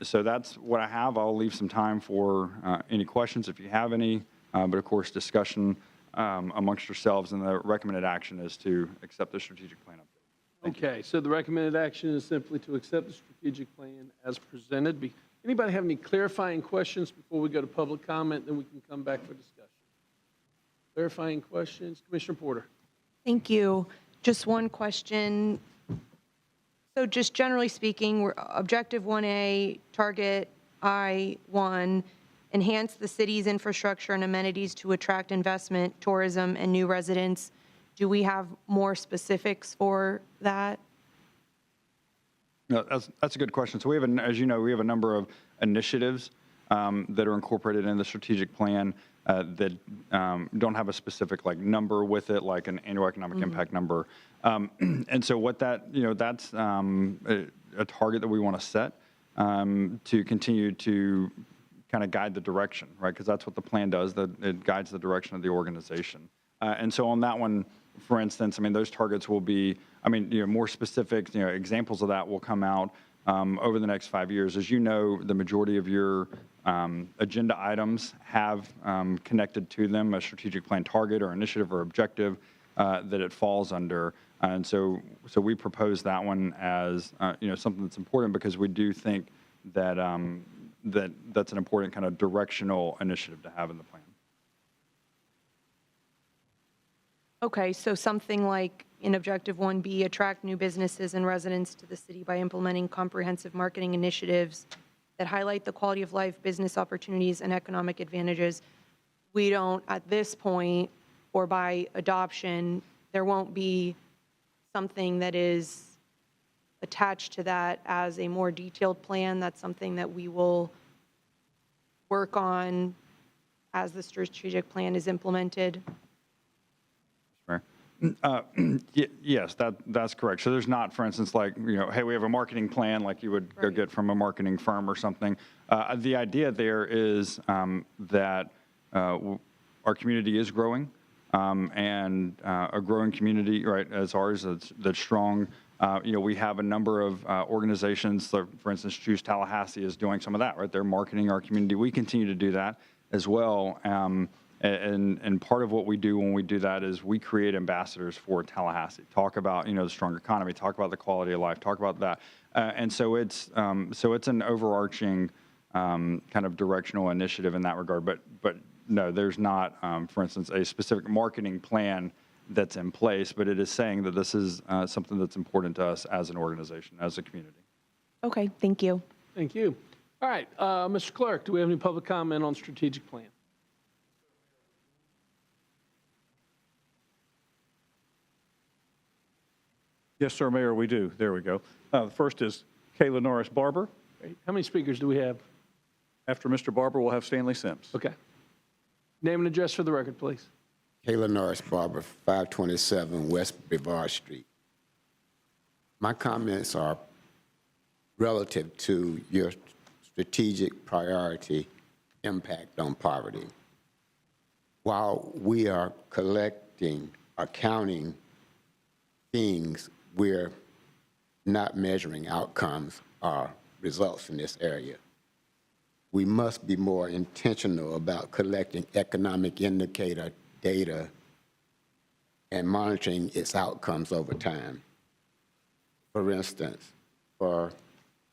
So that's what I have. I'll leave some time for any questions if you have any, but of course discussion amongst yourselves, and the recommended action is to accept the strategic plan update. Okay, so the recommended action is simply to accept the strategic plan as presented. Anybody have any clarifying questions before we go to public comment? Then we can come back for discussion. Clarifying questions? Commissioner Porter. Thank you. Just one question. So just generally speaking, we're objective 1A, target I1, enhance the city's infrastructure and amenities to attract investment, tourism, and new residents. Do we have more specifics for that? No, that's a good question. So we have, as you know, we have a number of initiatives that are incorporated in the strategic plan. that don't have a specific like number with it, like an annual economic impact number. And so what that, that's a target that we want to set to continue to kind of guide the direction, right? Because that's what the plan does, that it guides the direction of the organization. And so on that one, for instance, I mean, those targets will be, I mean, more specific, examples of that will come out over the next 5 years. As you know, the majority of your agenda items have connected to them a strategic plan target or initiative or objective that it falls under. And so we propose that one as, something that's important because we do think that that's an important kind of directional initiative to have in the plan. Okay, so something like in Objective 1B, attract new businesses and residents to the city by implementing comprehensive marketing initiatives that highlight the quality of life, business opportunities, and economic advantages. We don't, at this point, or by adoption, there won't be something that is attached to that as a more detailed plan. That's something that we will work on as the strategic plan is implemented. Sure. Yes, that's correct. So there's not, for instance, like, hey, we have a marketing plan like you would go get from a marketing firm or something. The idea there is that our community is growing, and a growing community, right, as ours, that's strong. We have a number of organizations, so for instance, Choose Tallahassee is doing some of that, right? They're marketing our community. We continue to do that as well. And part of what we do when we do that is we create ambassadors for Tallahassee, talk about, the strong economy, talk about the quality of life, talk about that. And so it's an overarching kind of directional initiative in that regard. But no, there's not, for instance, a specific marketing plan that's in place, but it is saying that this is something that's important to us as an organization, as a community. Okay, thank you. Thank you. All right, Mr. Clerk, do we have any public comment on strategic plan? Yes, sir, Mayor, we do. There we go. The first is Kayla Norris Barber. Great. How many speakers do we have? After Mr. Barber, we'll have Stanley Sims. Okay. Name and address for the record, please. Kayla Norris Barber, 527 West Brevard Street. My comments are relative to your strategic priority impact on poverty. While we are counting things, we're not measuring outcomes or results in this area. We must be more intentional about collecting economic indicator data and monitoring its outcomes over time. For instance, for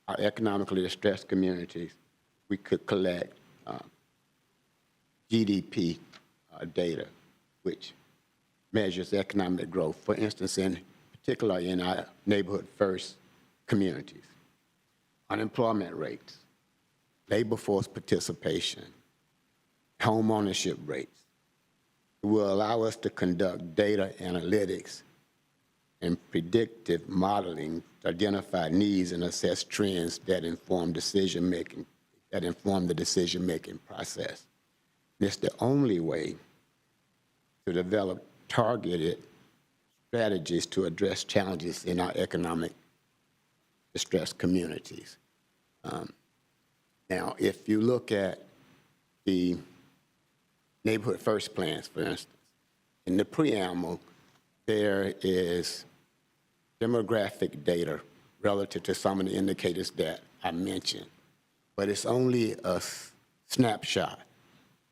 our economically distressed communities, we could collect GDP data, which measures economic growth, for instance, particularly in our neighborhood first communities. Unemployment rates, labor force participation, home ownership rates. It will allow us to conduct data analytics and predictive modeling to identify needs and assess trends that inform decision-making, that inform the decision-making process. And it's the only way to develop targeted strategies to address challenges in our economic distressed communities. Now, if you look at the neighborhood first plans, for instance, in the preamble, there is demographic data relative to some of the indicators that I mentioned, but it's only a snapshot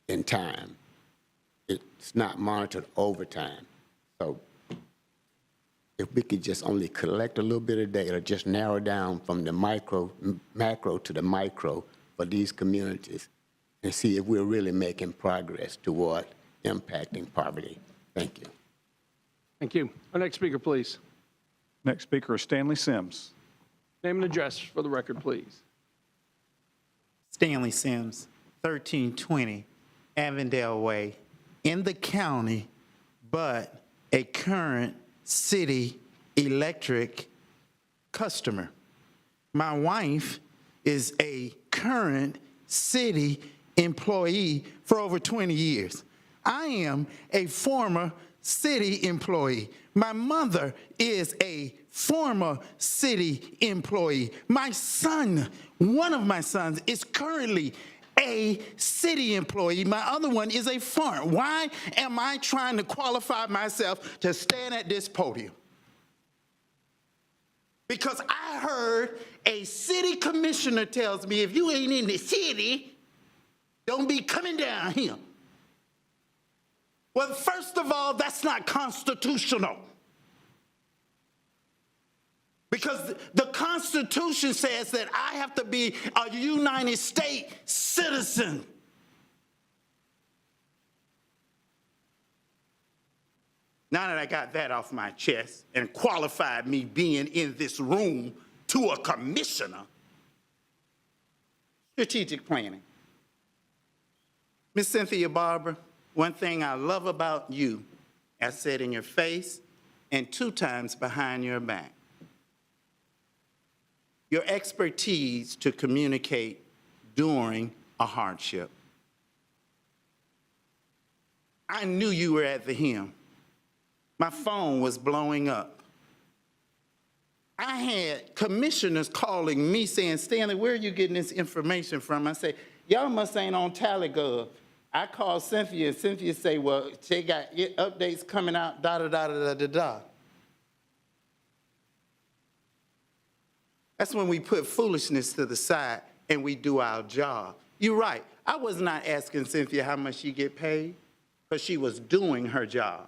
in time. It's not monitored over time. So if we could just only collect a little bit of data, just narrow down from the macro to the micro for these communities and see if we're really making progress toward impacting poverty. Thank you. Thank you. Our next speaker, please. Next speaker is Stanley Sims. Name and address for the record, please. Stanley Sims, 1320 Avondale Way, in the county, but a current city electric customer. My wife is a current city employee for over 20 years. I am a former city employee. My mother is a former city employee. My son, one of my sons, is currently a city employee. My other one is a farm. Why am I trying to qualify myself to stand at this podium? Because I heard a city commissioner tells me, if you ain't in the city, don't be coming down here. Well, first of all, that's not constitutional. Because the Constitution says that I have to be a United States citizen. Now that I got that off my chest and qualified me being in this room to a commissioner, strategic planning. Miss Cynthia Barber, one thing I love about you, I said in your face and 2 times behind your back, your expertise to communicate during a hardship. I knew you were at the hem. My phone was blowing up. I had commissioners calling me saying, Stanley, where are you getting this information from? I say, y'all must ain't on TallyGov. I called Cynthia, and Cynthia say, well, they got updates coming out, da-da-da-da-da-da-da. That's when we put foolishness to the side and we do our job. You're right. I was not asking Cynthia how much she get paid because she was doing her job.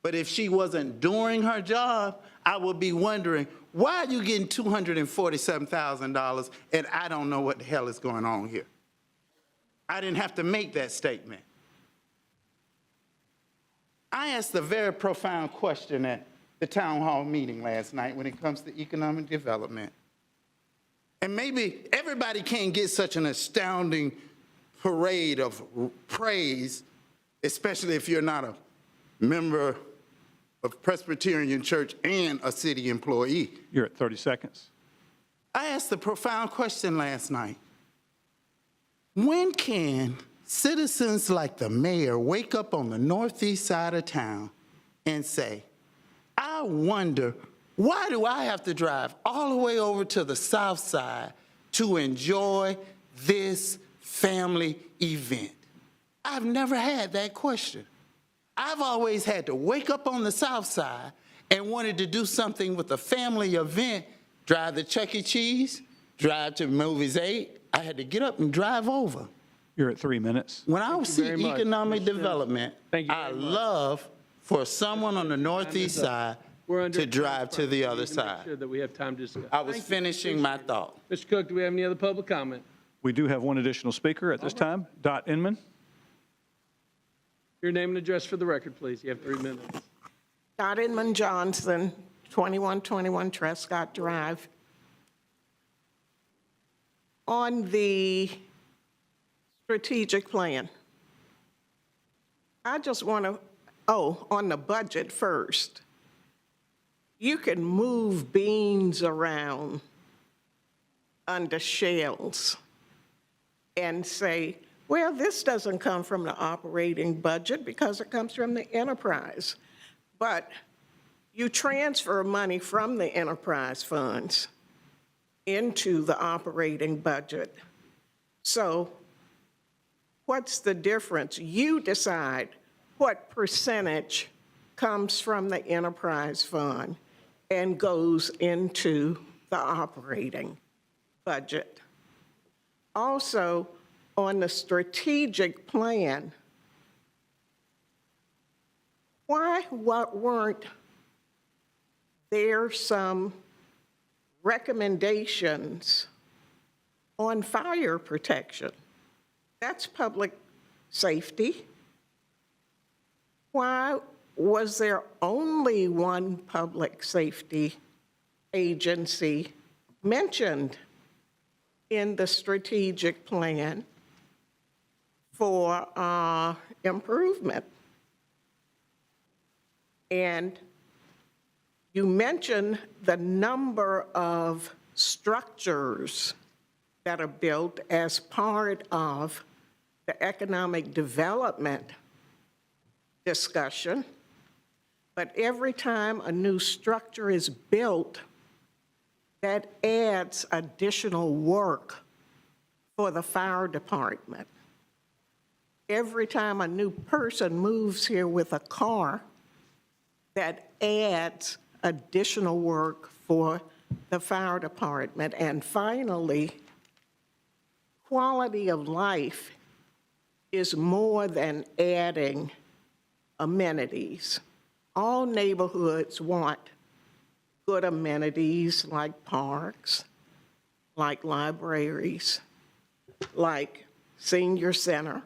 But if she wasn't doing her job, I would be wondering, why are you getting $247,000 and I don't know what the hell is going on here? I didn't have to make that statement. I asked a very profound question at the town hall meeting last night when it comes to economic development. And maybe everybody can't get such an astounding parade of praise, especially if you're not a member of Presbyterian Church and a city employee. You're at 30 seconds. I asked a profound question last night. When can citizens like the mayor wake up on the northeast side of town and say, I wonder, why do I have to drive all the way over to the south side to enjoy this family event? I've never had that question. I've always had to wake up on the south side and wanted to do something with a family event, drive to Chuck E. Cheese, drive to Movies 8. I had to get up and drive over. You're at 3 minutes. When I see very much, economic Mr. development, Thank you I very much. love for someone on the northeast side We're under to drive to the We other need to make side. sure that we have time to discuss. I was Thank you. finishing my thought. Mr. Cook, do we have any other public comment? We do have one additional speaker at this time, Dot Inman. Your name and address for the record, please. You have 3 minutes. Dot Inman Johnson, 2121 Trescott Drive. On the strategic plan, I just want to, on the budget first. You can move beans around under shells and say, well, this doesn't come from the operating budget because it comes from the enterprise. But you transfer money from the enterprise funds into the operating budget. So what's the difference? You decide what percentage comes from the enterprise fund and goes into the operating budget. Also, on the strategic plan, why weren't there some recommendations on fire protection? That's public safety. Why was there only one public safety agency mentioned in the strategic plan for improvement? And you mentioned the number of structures that are built as part of the economic development discussion, but every time a new structure is built, that adds additional work for the fire department. Every time a new person moves here with a car, that adds additional work for the fire department. And finally, quality of life is more than adding amenities. All neighborhoods want good amenities like parks, like libraries, like senior center.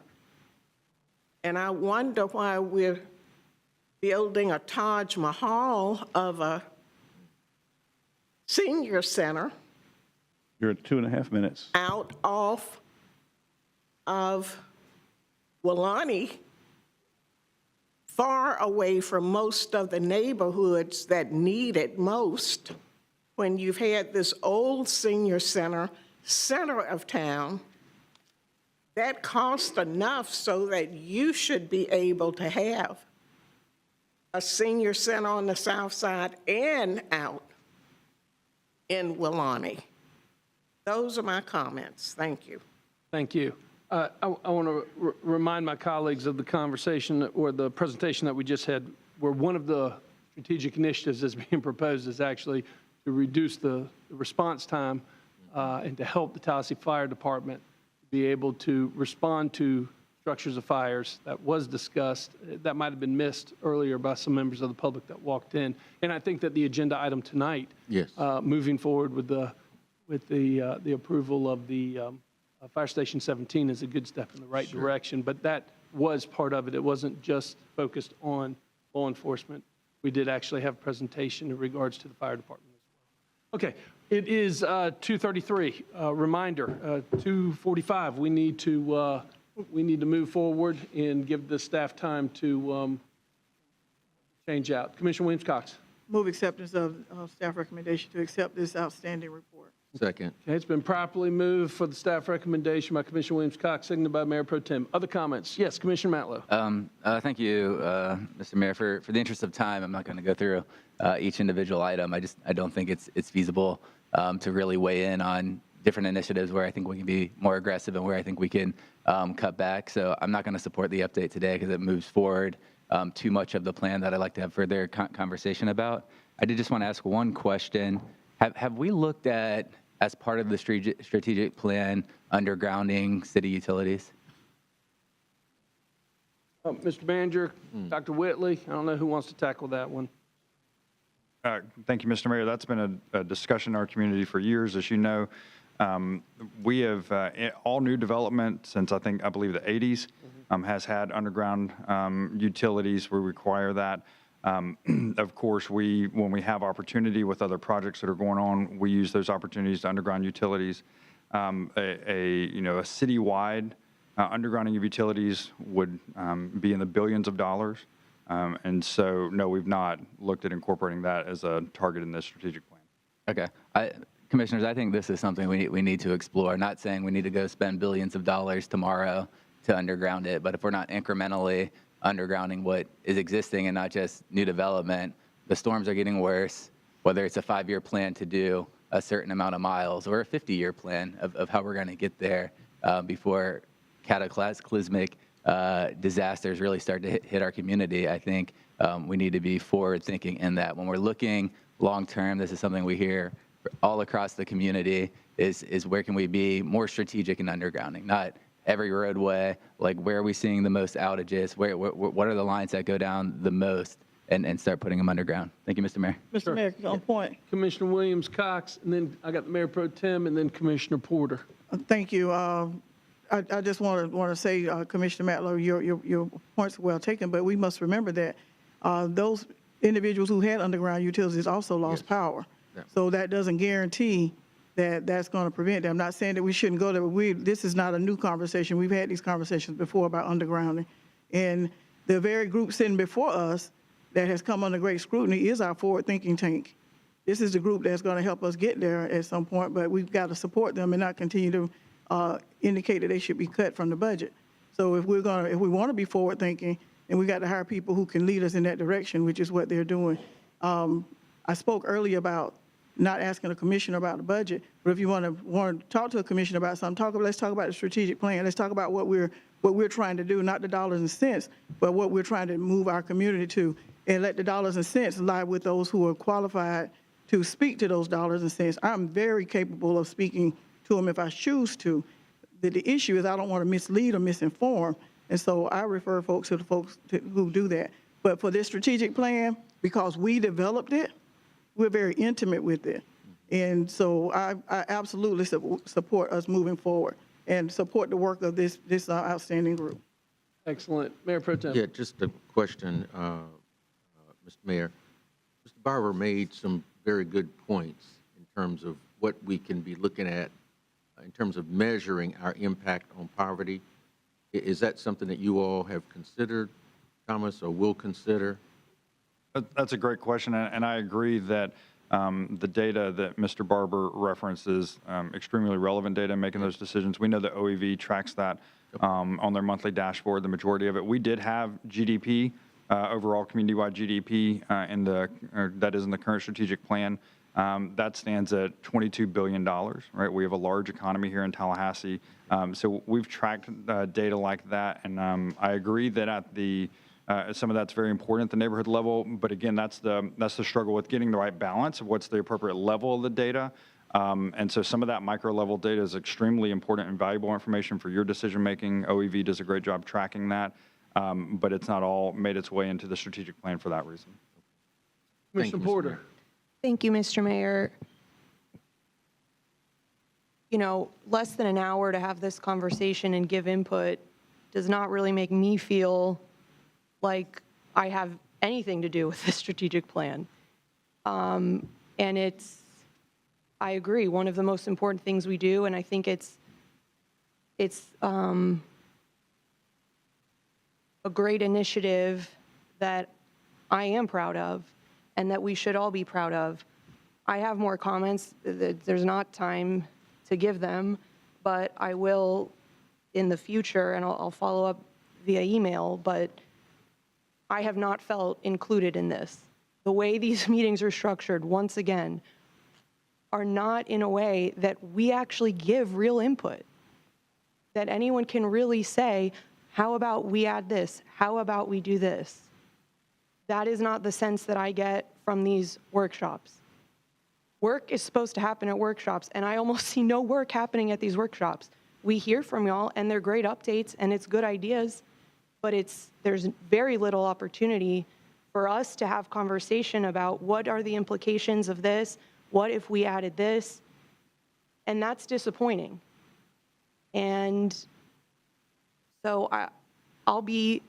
And I wonder why we're building a Taj Mahal of a senior center You're at 2.5 minutes. out off of Welaunee, far away from most of the neighborhoods that need it most, when you've had this old senior center of town that cost enough so that you should be able to have a senior center on the south side and out in Welaunee. Those are my comments. Thank you. Thank you. I want to remind my colleagues of the conversation or the presentation that we just had, where one of the strategic initiatives that's being proposed is actually to reduce the response time and to help the Tallahassee Fire Department be able to respond to structures of fires. That was discussed. That might have been missed earlier by some members of the public that walked in. And I think that the agenda item tonight, Yes. moving forward with the approval of the Fire Station 17 is a good step in the right direction, but that was part of it. It wasn't just focused on law enforcement. We did actually have a presentation in regards to the fire department as well. Okay, it is 2:33. Reminder, 2:45. We need to move forward and give the staff time to change out. Commissioner Williams-Cox. Move acceptance of staff recommendation to accept this outstanding report. Second. Okay, it's been properly moved for the staff recommendation by Commissioner Williams-Cox, seconded by Mayor Pro Tem. Other comments? Yes, Commissioner Matlow. Thank you, Mr. Mayor. For the interest of time, I'm not going to go through each individual item. I don't think it's feasible to really weigh in on different initiatives where I think we can be more aggressive and where I think we can cut back. So I'm not going to support the update today because it moves forward too much of the plan that I'd like to have further conversation about. I did just want to ask one question. Have we looked at, as part of the strategic plan, undergrounding city utilities? Mr. Manager, Dr. Whitley, I don't know who wants to tackle that one. Thank you, Mr. Mayor. That's been a discussion in our community for years. As you know, we have all new development since I believe the 80s has had underground utilities. We require that. Of course, when we have opportunity with other projects that are going on, we use those opportunities to underground utilities. A citywide undergrounding of utilities would be in the billions of dollars. And so, no, we've not looked at incorporating that as a target in this strategic plan. Okay. Commissioners, I think this is something we need to explore. Not saying we need to go spend billions of dollars tomorrow to underground it, but if we're not incrementally undergrounding what is existing and not just new development, the storms are getting worse, whether it's a 5-year plan to do a certain amount of miles or a 50-year plan of how we're going to get there before cataclysmic disasters really start to hit our community. I think we need to be forward thinking in that. When we're looking long term, this is something we hear all across the community is where can we be more strategic in undergrounding, not every roadway, like where are we seeing the most outages, what are the lines that go down the most, and start putting them underground. Thank you, Mr. Mayor. Mr. Mayor, on point. Commissioner Williams-Cox, and then I got the Mayor Pro Tem, and then Commissioner Porter. Thank you. I just want to say, Commissioner Matlow, your points are well taken, but we must remember that those individuals who had underground utilities also lost power. Yeah. So that doesn't guarantee that that's going to prevent them. I'm not saying that we shouldn't go there, but this is not a new conversation. We've had these conversations before about undergrounding. And the very group sitting before us that has come under great scrutiny is our forward-thinking tank. This is the group that's going to help us get there at some point, but we've got to support them and not continue to indicate that they should be cut from the budget. So if we want to be forward-thinking, then we got to hire people who can lead us in that direction, which is what they're doing. I spoke earlier about not asking a commissioner about the budget, but if you want to talk to a commissioner about something, let's talk about the strategic plan. Let's talk about what we're trying to do, not the dollars and cents, but what we're trying to move our community to, and let the dollars and cents lie with those who are qualified to speak to those dollars and cents. I'm very capable of speaking to them if I choose to. The issue is I don't want to mislead or misinform, and so I refer folks to the folks who do that. But for this strategic plan, because we developed it, we're very intimate with it. And so I absolutely support us moving forward and support the work of this outstanding group. Excellent. Mayor Pro Tem. Yeah, just a question, Mr. Mayor. Mr. Barber made some very good points in terms of what we can be looking at in terms of measuring our impact on poverty. Is that something that you all have considered, Thomas, or will consider? That's a great question, and I agree that the data that Mr. Barber references extremely relevant data in making those decisions. We know that OEV tracks that on their monthly dashboard, the majority of it. We did have GDP, overall community-wide GDP, that is in the current strategic plan. That stands at $22 billion, right? We have a large economy here in Tallahassee. So we've tracked data like that, and I agree that at the some of that's very important at the neighborhood level, but again, that's the struggle with getting the right balance of what's the appropriate level of the data. And so some of that micro level data is extremely important and valuable information for your decision making. OEV does a great job tracking that, but it's not all made its way into the strategic plan for that reason. Commissioner Porter. Thank you, Mr. Mayor. You know, less than an hour to have this conversation and give input does not really make me feel like I have anything to do with the strategic plan. And I agree, one of the most important things we do, and I think it's a great initiative that I am proud of and that we should all be proud of. I have more comments. There's not time to give them, but I will in the future, and I'll follow up via email, but I have not felt included in this. The way these meetings are structured, once again, are not in a way that we actually give real input, that anyone can really say, how about we add this? How about we do this? That is not the sense that I get from these workshops. Work is supposed to happen at workshops, and I almost see no work happening at these workshops. We hear from y'all, and they're great updates, and it's good ideas, but there's very little opportunity for us to have conversation about what are the implications of this, what if we added this, and that's disappointing. And so I'll be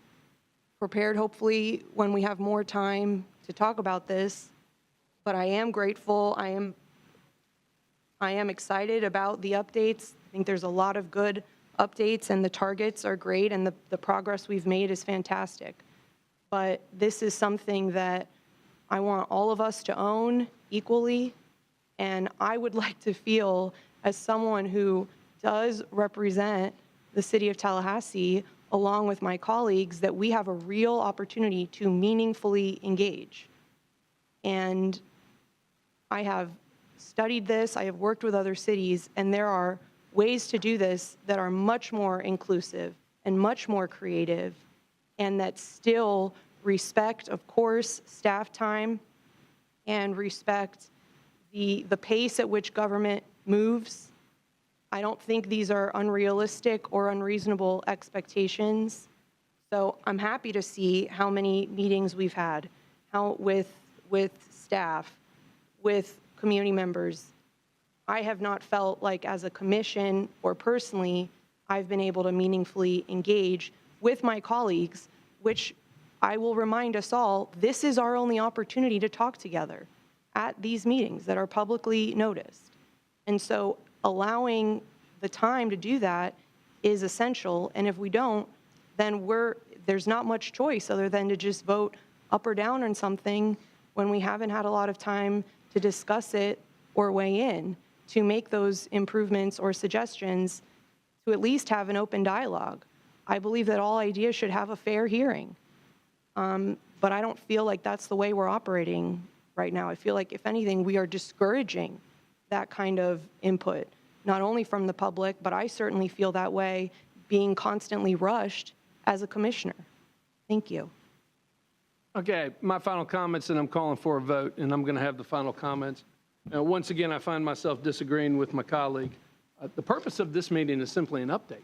prepared, hopefully, when we have more time to talk about this, but I am grateful. I am excited about the updates. I think there's a lot of good updates, and the targets are great, and the progress we've made is fantastic. But this is something that I want all of us to own equally, and I would like to feel, as someone who does represent the city of Tallahassee, along with my colleagues, that we have a real opportunity to meaningfully engage. And I have studied this, I have worked with other cities, and there are ways to do this that are much more inclusive and much more creative, and that still respect, of course, staff time and respect the pace at which government moves. I don't think these are unrealistic or unreasonable expectations. So I'm happy to see how many meetings we've had, with staff, with community members. I have not felt like, as a commission or personally, I've been able to meaningfully engage with my colleagues, which I will remind us all, this is our only opportunity to talk together at these meetings that are publicly noticed. And so allowing the time to do that is essential, and if we don't, then there's not much choice other than to just vote up or down on something when we haven't had a lot of time to discuss it or weigh in to make those improvements or suggestions, to at least have an open dialogue. I believe that all ideas should have a fair hearing. But I don't feel like that's the way we're operating right now. I feel like, if anything, we are discouraging that kind of input, not only from the public, but I certainly feel that way being constantly rushed as a commissioner. Thank you. Okay, my final comments, and I'm calling for a vote, and I'm going to have the final comments. Now, once again, I find myself disagreeing with my colleague. The purpose of this meeting is simply an update.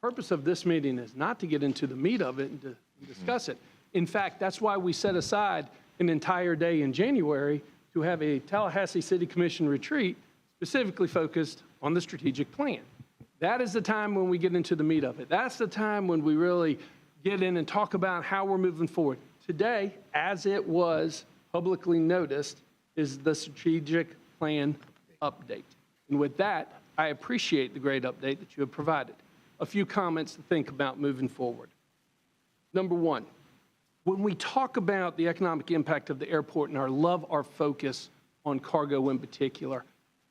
The purpose of this meeting is not to get into the meat of it and to discuss it. In fact, that's why we set aside an entire day in January to have a Tallahassee City Commission retreat specifically focused on the strategic plan. That is the time when we get into the meat of it. That's the time when we really get in and talk about how we're moving forward. Today, as it was publicly noticed, is the strategic plan update. And with that, I appreciate the great update that you have provided. A few comments to think about moving forward. Number one, when we talk about the economic impact of the airport, and I love our focus on cargo in particular,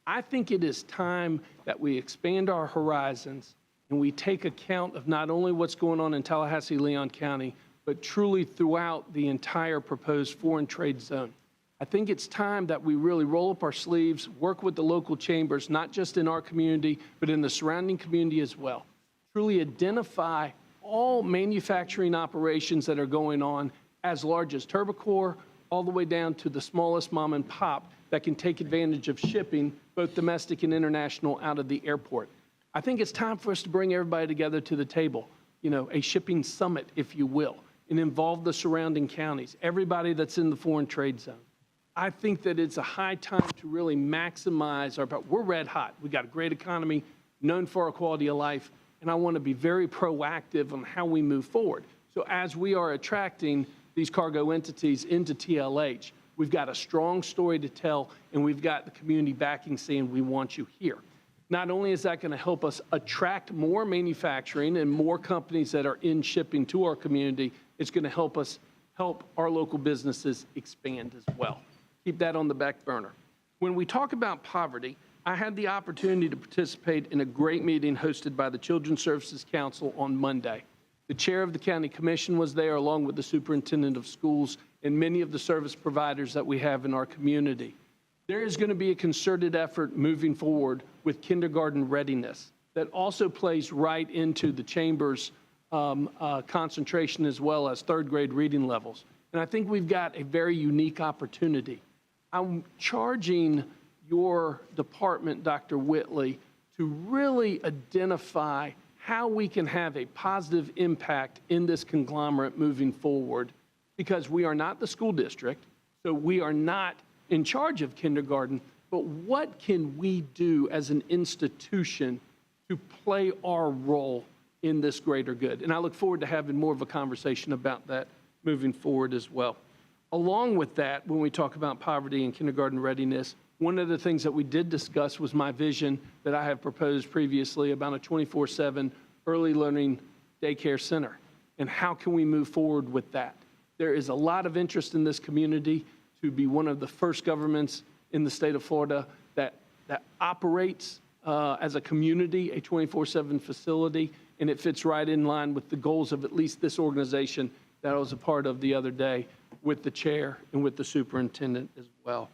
I think it is time that we expand our horizons and we take account of not only what's going on in Tallahassee, Leon County, but truly throughout the entire proposed foreign trade zone. I think it's time that we really roll up our sleeves, work with the local chambers, not just in our community, but in the surrounding community as well. Truly identify all manufacturing operations that are going on, as large as Turbocore, all the way down to the smallest mom and pop that can take advantage of shipping, both domestic and international, out of the airport. I think it's time for us to bring everybody together to the table, a shipping summit, if you will, and involve the surrounding counties, everybody that's in the foreign trade zone. I think that it's a high time to really maximize we're red hot. We got a great economy, known for our quality of life, and I want to be very proactive on how we move forward. So as we are attracting these cargo entities into TLH, we've got a strong story to tell, and we've got the community backing saying, we want you here. Not only is that going to help us attract more manufacturing and more companies that are in shipping to our community, it's going to help us help our local businesses expand as well. Keep that on the back burner. When we talk about poverty, I had the opportunity to participate in a great meeting hosted by the Children's Services Council on Monday. The chair of the county commission was there, along with the superintendent of schools and many of the service providers that we have in our community. There is going to be a concerted effort moving forward with kindergarten readiness that also plays right into the chamber's concentration, as well as third grade reading levels. And I think we've got a very unique opportunity. I'm charging your department, Dr. Whitley, to really identify how we can have a positive impact in this conglomerate moving forward, because we are not the school district, so we are not in charge of kindergarten, but what can we do as an institution to play our role in this greater good? And I look forward to having more of a conversation about that moving forward as well. Along with that, when we talk about poverty and kindergarten readiness, one of the things that we did discuss was my vision that I have proposed previously about a 24/7 early learning daycare center, and how can we move forward with that. There is a lot of interest in this community to be one of the first governments in the state of Florida that operates as a community, a 24/7 facility, and it fits right in line with the goals of at least this organization that I was a part of the other day with the chair and with the superintendent as well.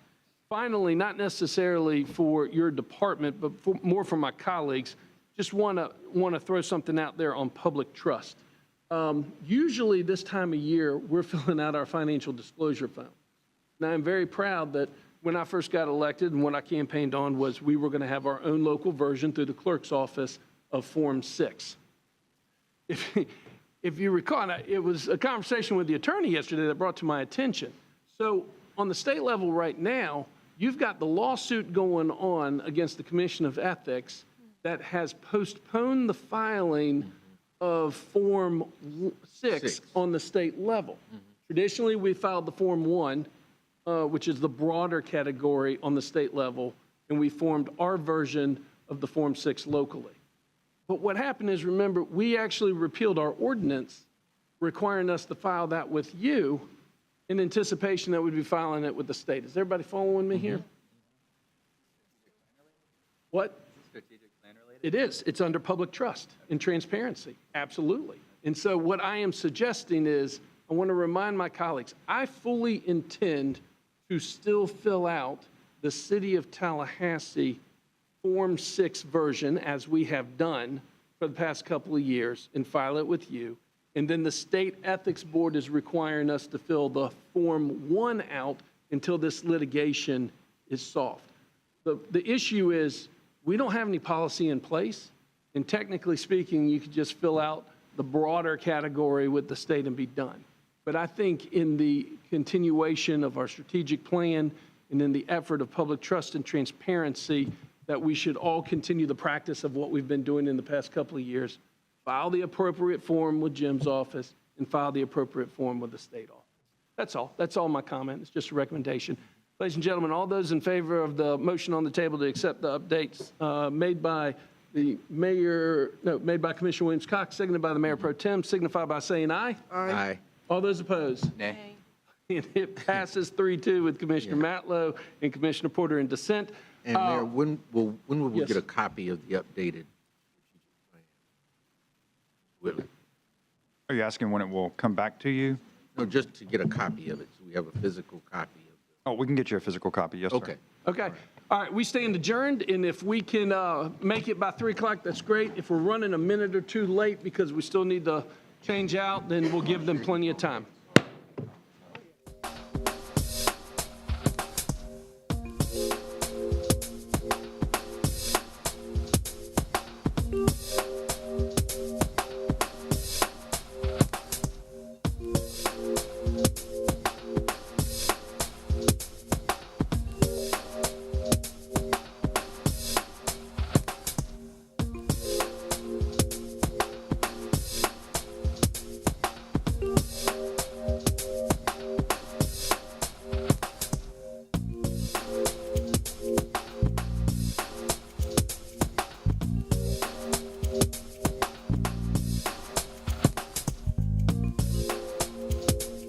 Finally, not necessarily for your department, but more for my colleagues, just want to throw something out there on public trust. Usually this time of year, we're filling out our financial disclosure form. Now, I'm very proud that when I first got elected and what I campaigned on was we were going to have our own local version through the clerk's office of Form 6. If you recall, it was a conversation with the attorney yesterday that brought to my attention. So on the state level right now, you've got the lawsuit going on against the Commission of Ethics that has postponed the filing of Form 6 on the state level. Traditionally, we filed the Form 1, which is the broader category on the state level, and we formed our version of the Form 6 locally. But what happened is, remember, we actually repealed our ordinance requiring us to file that with you in anticipation that we'd be filing it with the state. Is everybody following me here? What? Strategic plan related? It is. It's under public trust and transparency. Absolutely. And so what I am suggesting is, I want to remind my colleagues, I fully intend to still fill out the City of Tallahassee Form 6 version, as we have done for the past couple of years, and file it with you. And then the State Ethics Board is requiring us to fill the Form 1 out until this litigation is solved. The issue is, we don't have any policy in place, and technically speaking, you could just fill out the broader category with the state and be done. But I think in the continuation of our strategic plan and in the effort of public trust and transparency, that we should all continue the practice of what we've been doing in the past couple of years, file the appropriate form with Jim's office and file the appropriate form with the state office. That's all. That's all my comment. It's just a recommendation. Ladies and gentlemen, all those in favor of the motion on the table to accept the updates made by Commissioner Williams-Cox, seconded by the Mayor Pro Tem, signify by saying aye. Aye. All those opposed? Nay. And it passes 3-2 with Commissioner Matlow and Commissioner Porter in dissent. And Mayor, when will we yes. get a copy of the updated strategic plan? Are you asking when it will come back to you? No, just to get a copy of it, so we have a physical copy of Oh, we can get you a physical copy, yes, it. sir. Okay. Okay. All right, we stand adjourned, and if we can make it by 3 o'clock, that's great. If we're running a minute or two late because we still need to change out, then we'll give them plenty of time.